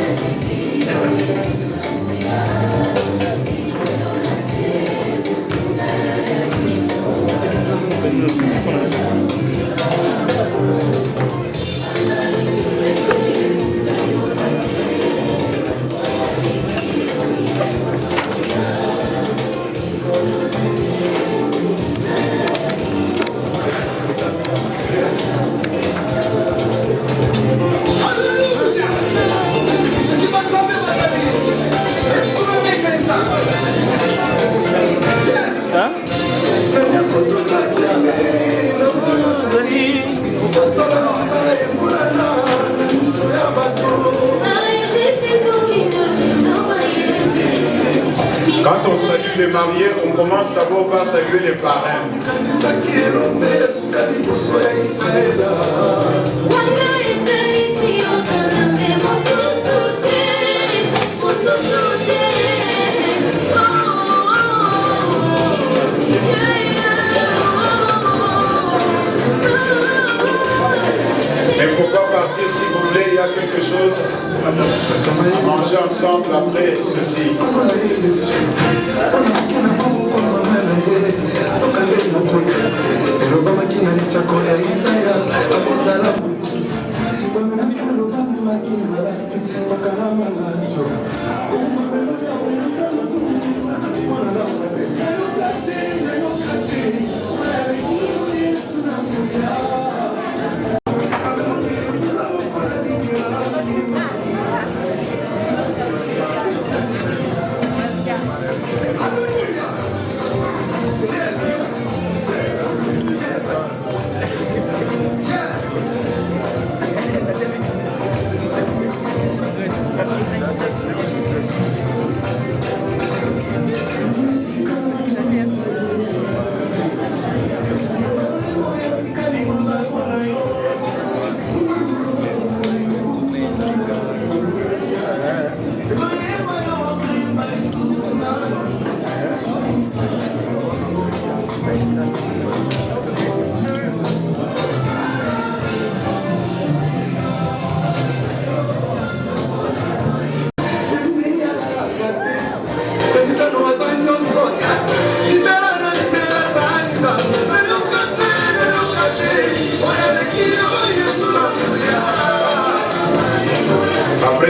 Quand on salue les mariés, on commence d'abord par saluer les parrains. Mais il ne faut pas partir, s'il vous plaît, il y a quelque chose à manger ensemble après ceci.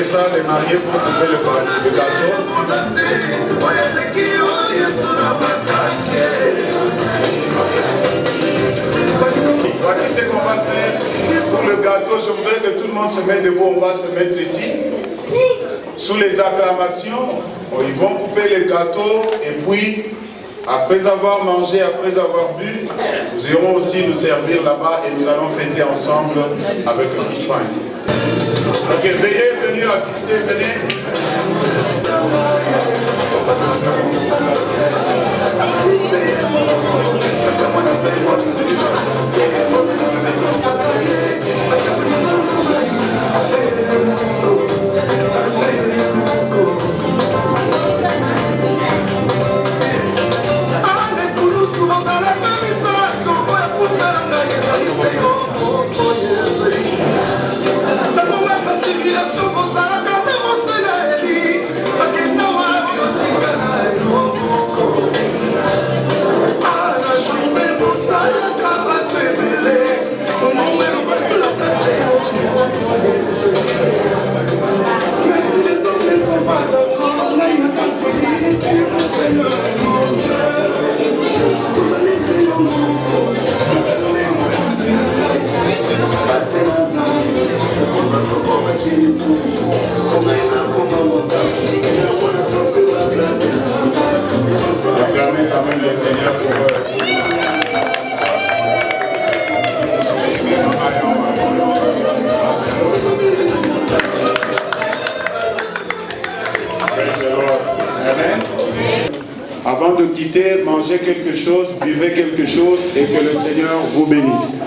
Après ça, les mariés vont couper le gâteau. Voici ce qu'on va faire pour le gâteau. Je voudrais que tout le monde se mette debout. On va se mettre ici. Sous les acclamations, ils vont couper le gâteau et puis, après avoir mangé, après avoir bu, nous irons aussi nous servir là-bas et nous allons fêter ensemble avec le Peace Fund. Ok, veuillez venir assister, venez. Acclamez quand même le Seigneur pour eux. Amen. Avant de quitter, mangez quelque chose, buvez quelque chose et que le Seigneur vous bénisse.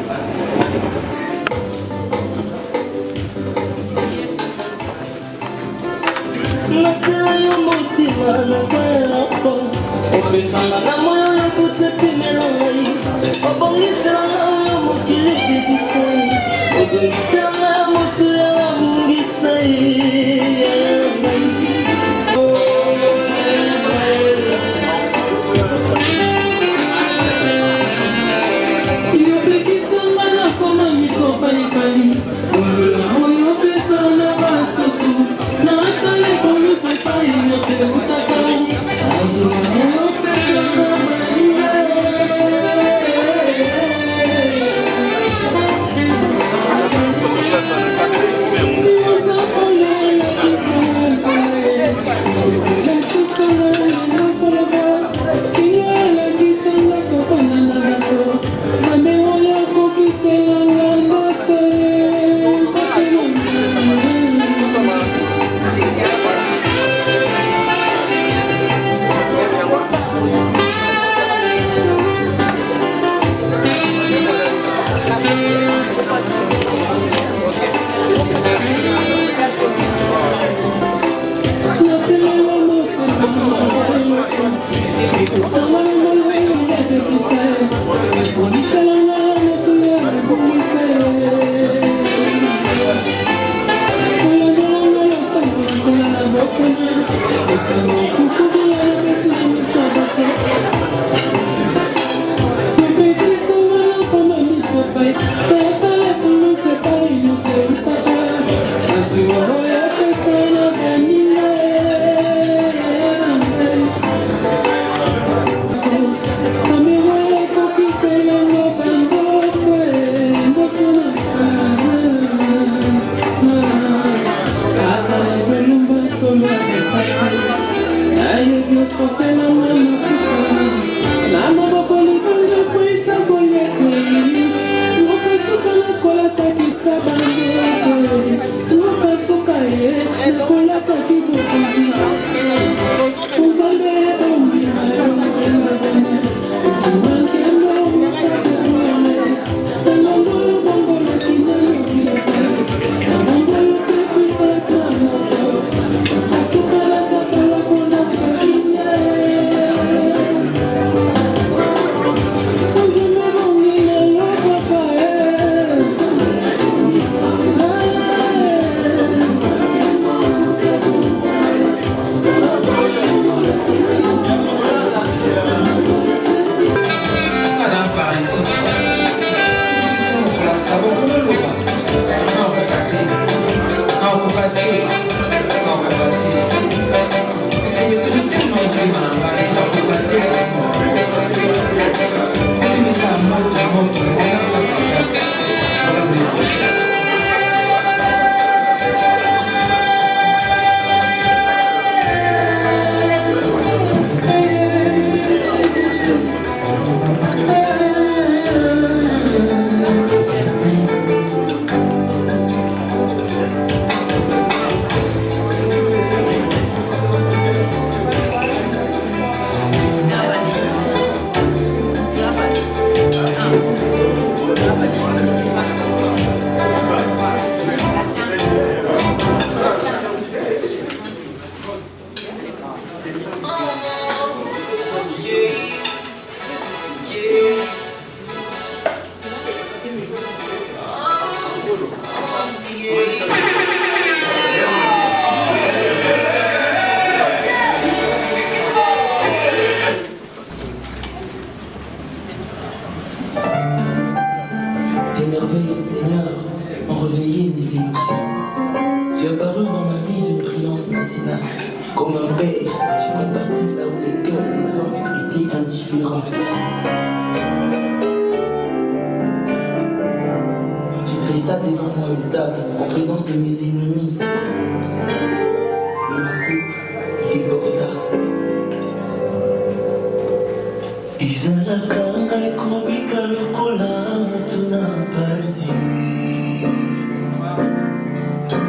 ekobika lokola motu na pasi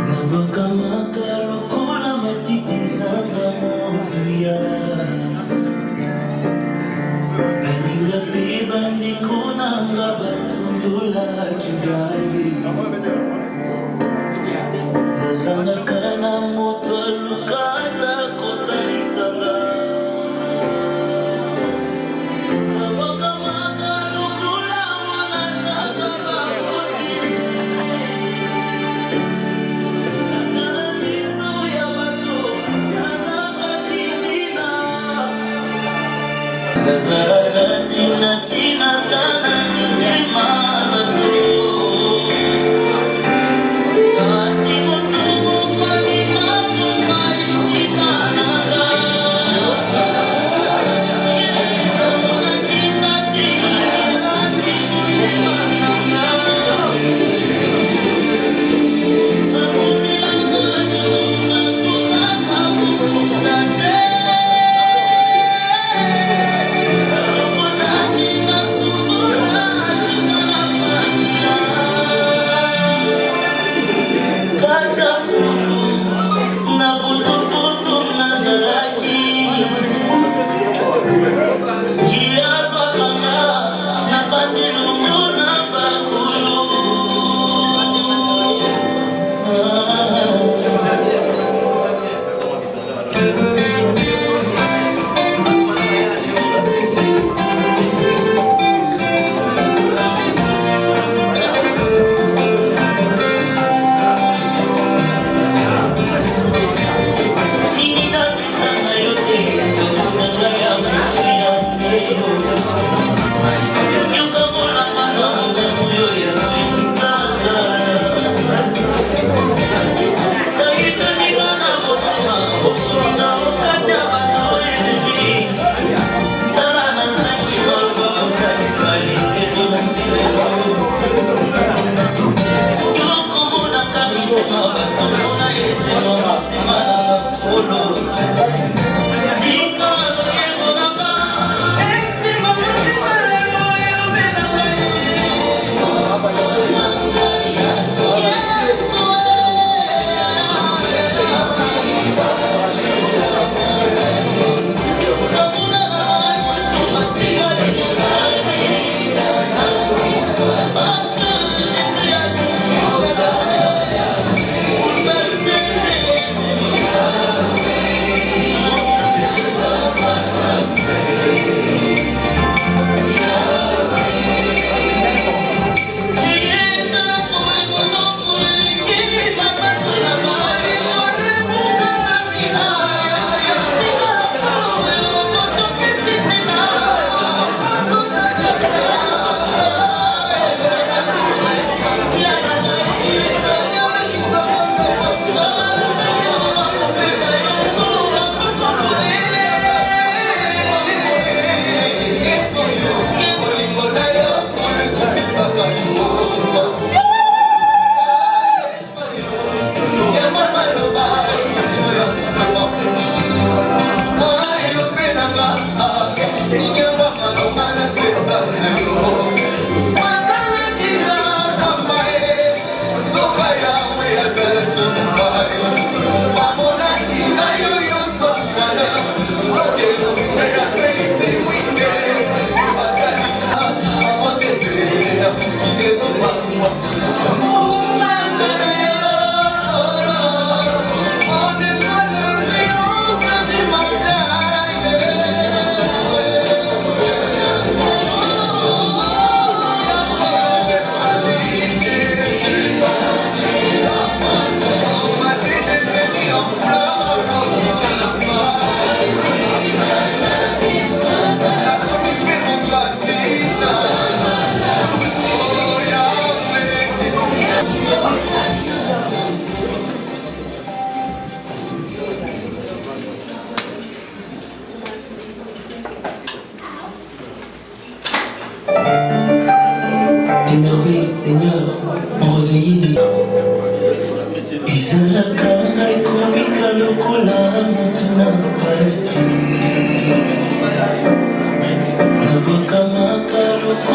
nabakamaka lokola matiti zanga motuya baninga mpe bandeko nanga basundolaki ngai nazangaka na moto alukana kosalisanga nabakamaka lokola mwana zanga bakoti atala miso ya bato nazanga titina nazalaka tinatina kana mitima bato kasi moto mokani makosaisikananga Tes merveilles, Seigneur, ont réveillé mes... ezalaka ngai komika lokola motu na pasi nabakamaka lokola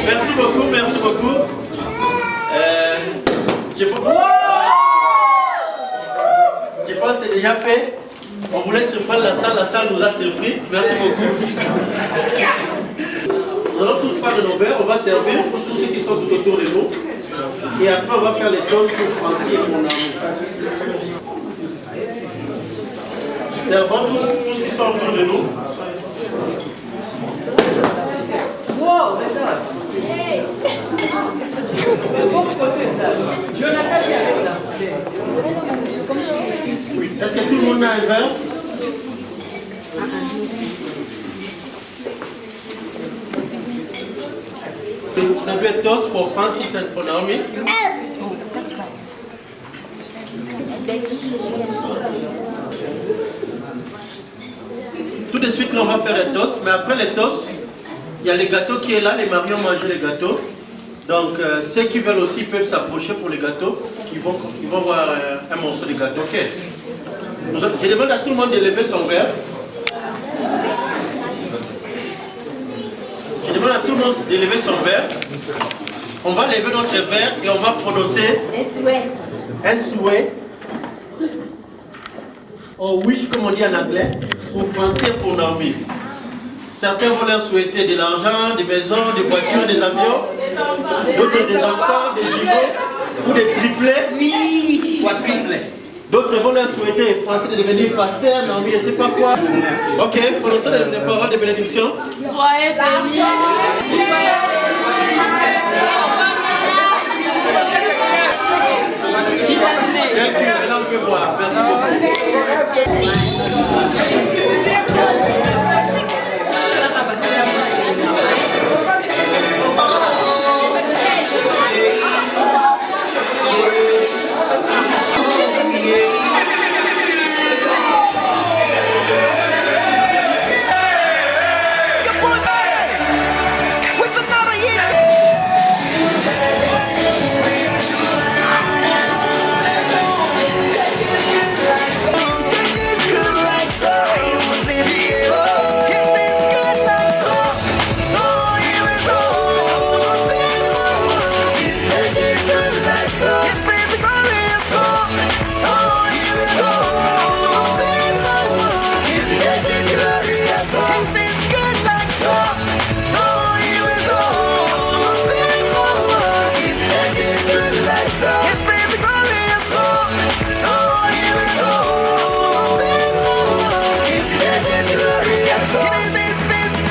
Merci beaucoup. Je pense que c'est déjà fait. On voulait surprendre la salle nous a surpris. Merci beaucoup. Nous allons tous prendre nos verres, on va servir pour tous ceux qui sont tout autour de nous. Et après, on va faire les toasts pour Francis et mon amour. Servons tous ceux qui sont autour de nous. Wow, c'est ça. Est-ce que tout le monde a un verre? On a vu un toast pour Francis and for Naomi. Tout de suite, là, on va faire un toast, mais après les toasts, il y a les gâteaux qui est là, les maris ont mangé les gâteaux. Donc, ceux qui veulent aussi peuvent s'approcher pour les gâteaux. Ils vont voir un morceau de gâteau. Ok. Je demande à tout le monde de lever son verre. Je demande à tout le monde de lever son verre. On va lever notre verre et on va prononcer un souhait. Or wish, comme on dit en anglais, pour Français et pour Naomi. Certains vont leur souhaiter de l'argent, des maisons, des voitures, des avions. D'autres des enfants, des jumeaux ou des triplets. Oui. Quadruplets. D'autres vont leur souhaiter Français de devenir pasteur, Naomi, je ne sais pas quoi. Ok, prononçons les paroles de bénédiction. Soyez bénis. Bien que, là on peut boire. Merci beaucoup.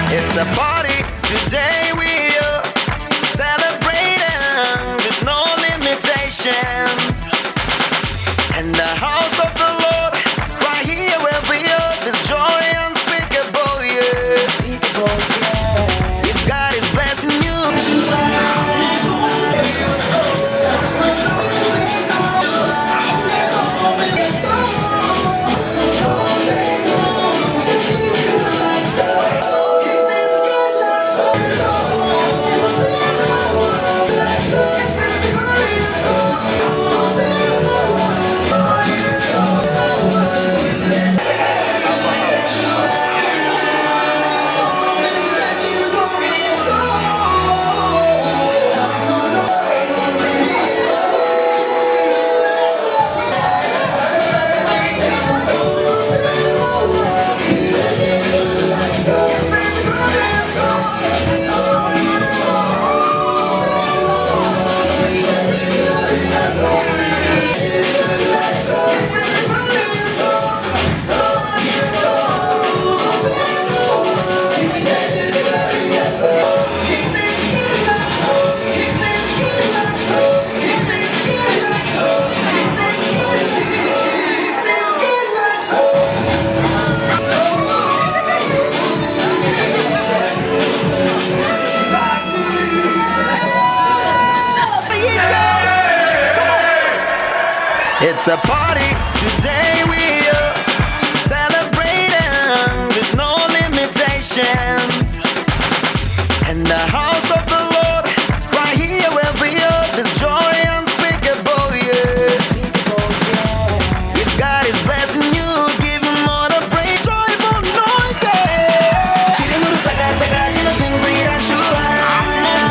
It's a party today we are celebrating with no limitations. In the house of the Lord, right here where we are, there's joy unspeakable, yeah. If God is blessing you, It's a party today, we are celebrating with no limitations. In the house of the Lord, right here where we are, there's joy unspeakable, yeah. If God is blessing you, give him all the praise, joyful noises. I'm not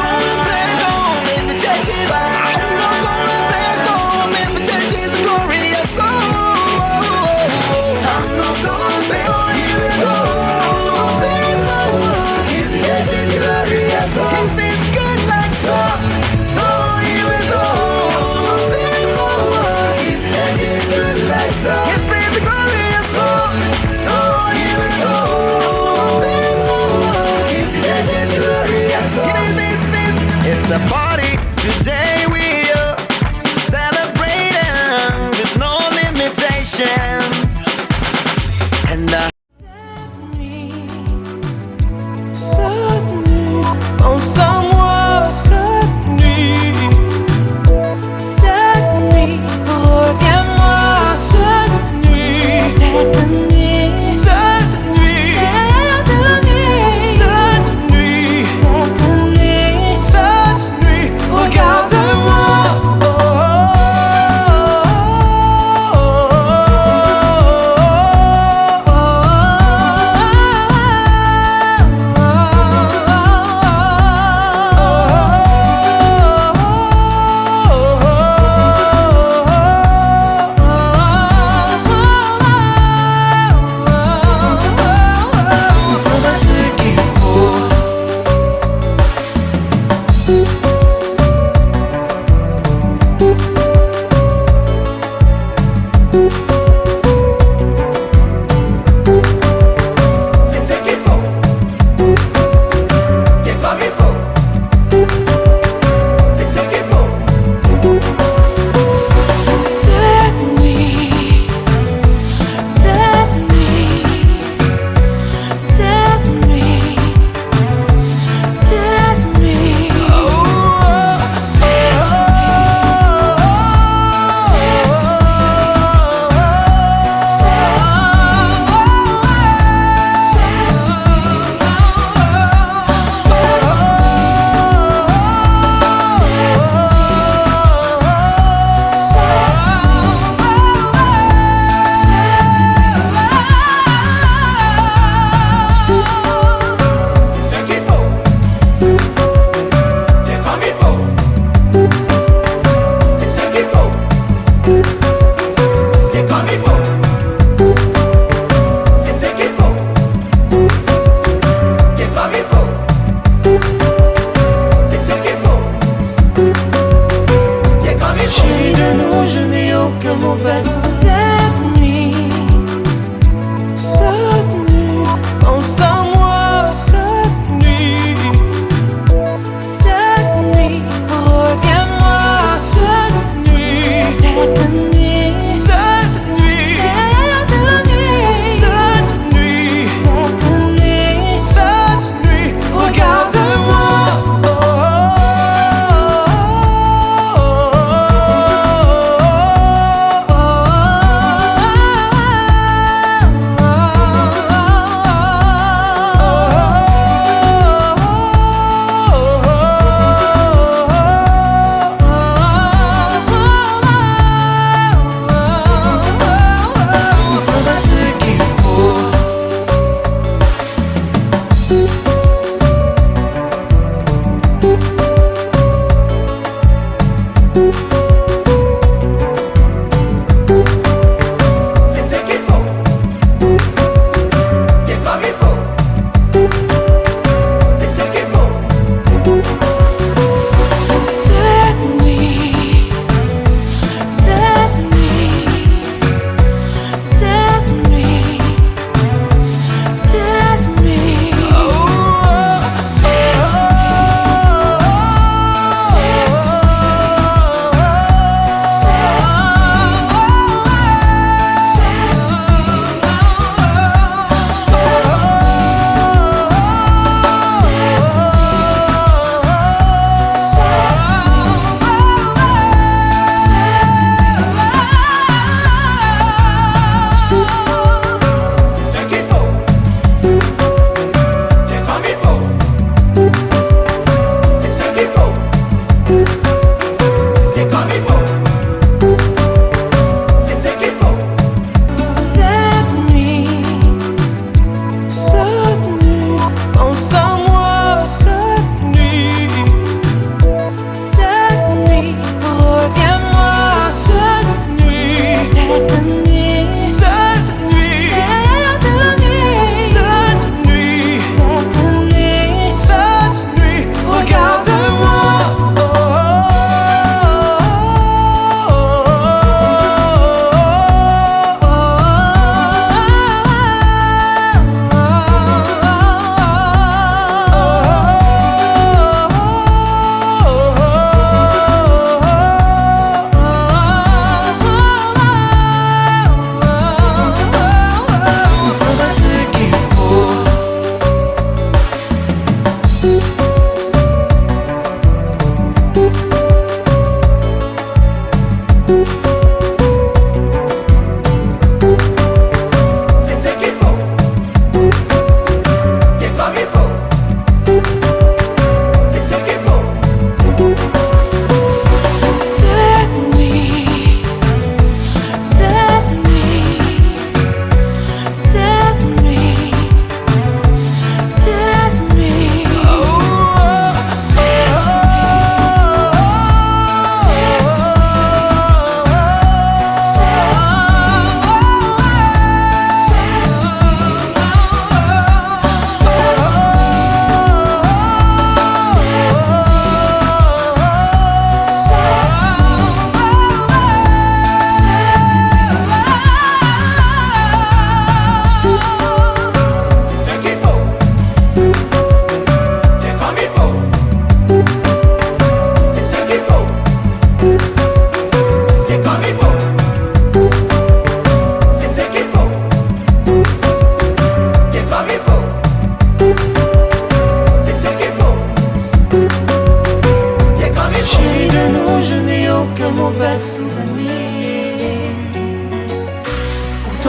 going back home if the church is I'm not going back home if the church is glorious. I'm not going back home if the church is glorious. If it's good like so he was if the church is good like so. If it's glorious so he was if the church is glorious. It's a party today, we are celebrating with no limitations. And Cette nuit, pense à moi, cette nuit. Cette nuit, reviens-moi. Cette nuit, cette nuit, cette nuit, cette nuit, cette nuit, cette nuit, regarde-moi. Il faudra ce qu'il faut. fais ce qu'il faut. Fais comme il faut. Fais ce qu'il faut. Cette nuit, cette nuit, cette nuit, cette nuit, Fais ce qu'il faut. Fais comme il faut. Fais ce qu'il faut. Fais comme il faut. Fais ce qu'il faut. Fais comme il faut. Fais ce qu'il faut. Fais comme il faut. Chérie de nous, je n'ai aucun mauvais. Cette nuit, pense à moi, cette nuit, reviens-moi. Cette nuit, cette nuit, cette nuit,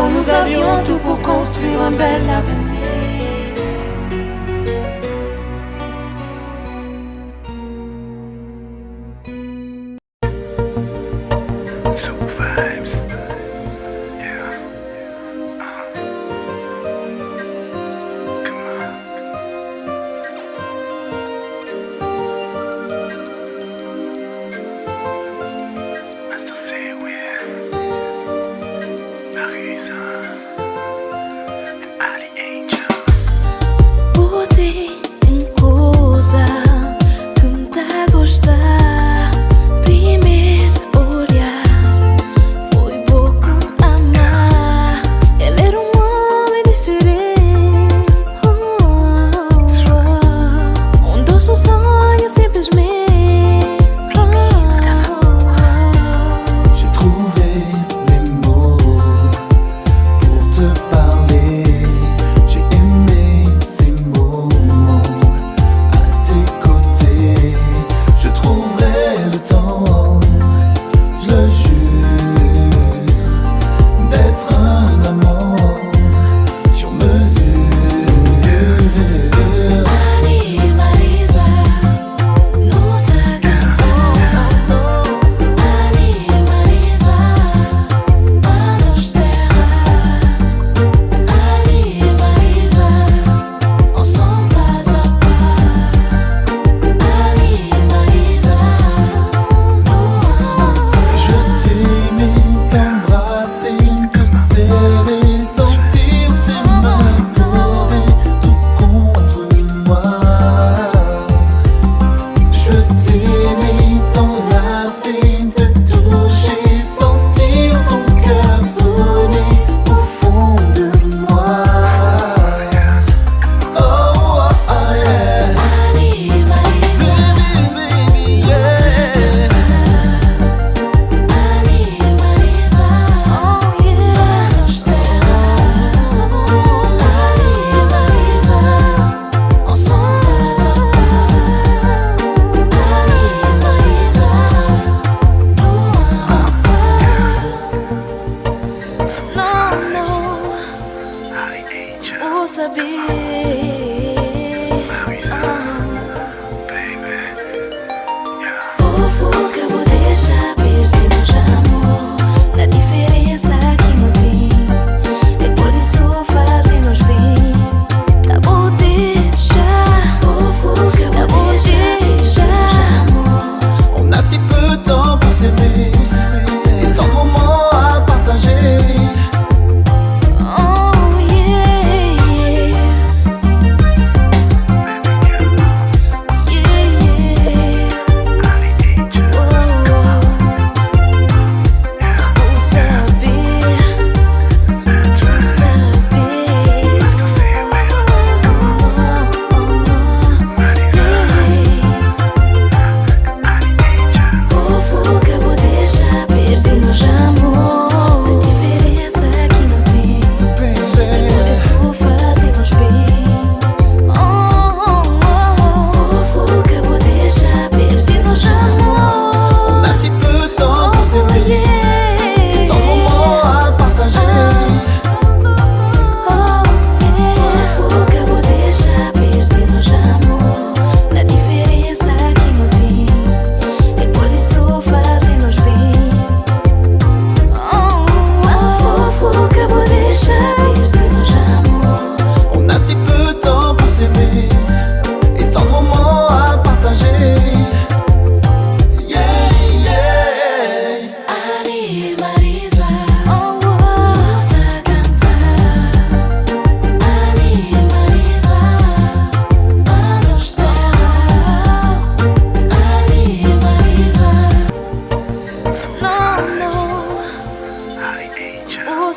quand nous avions tout pour construire un bel avenir.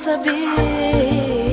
saber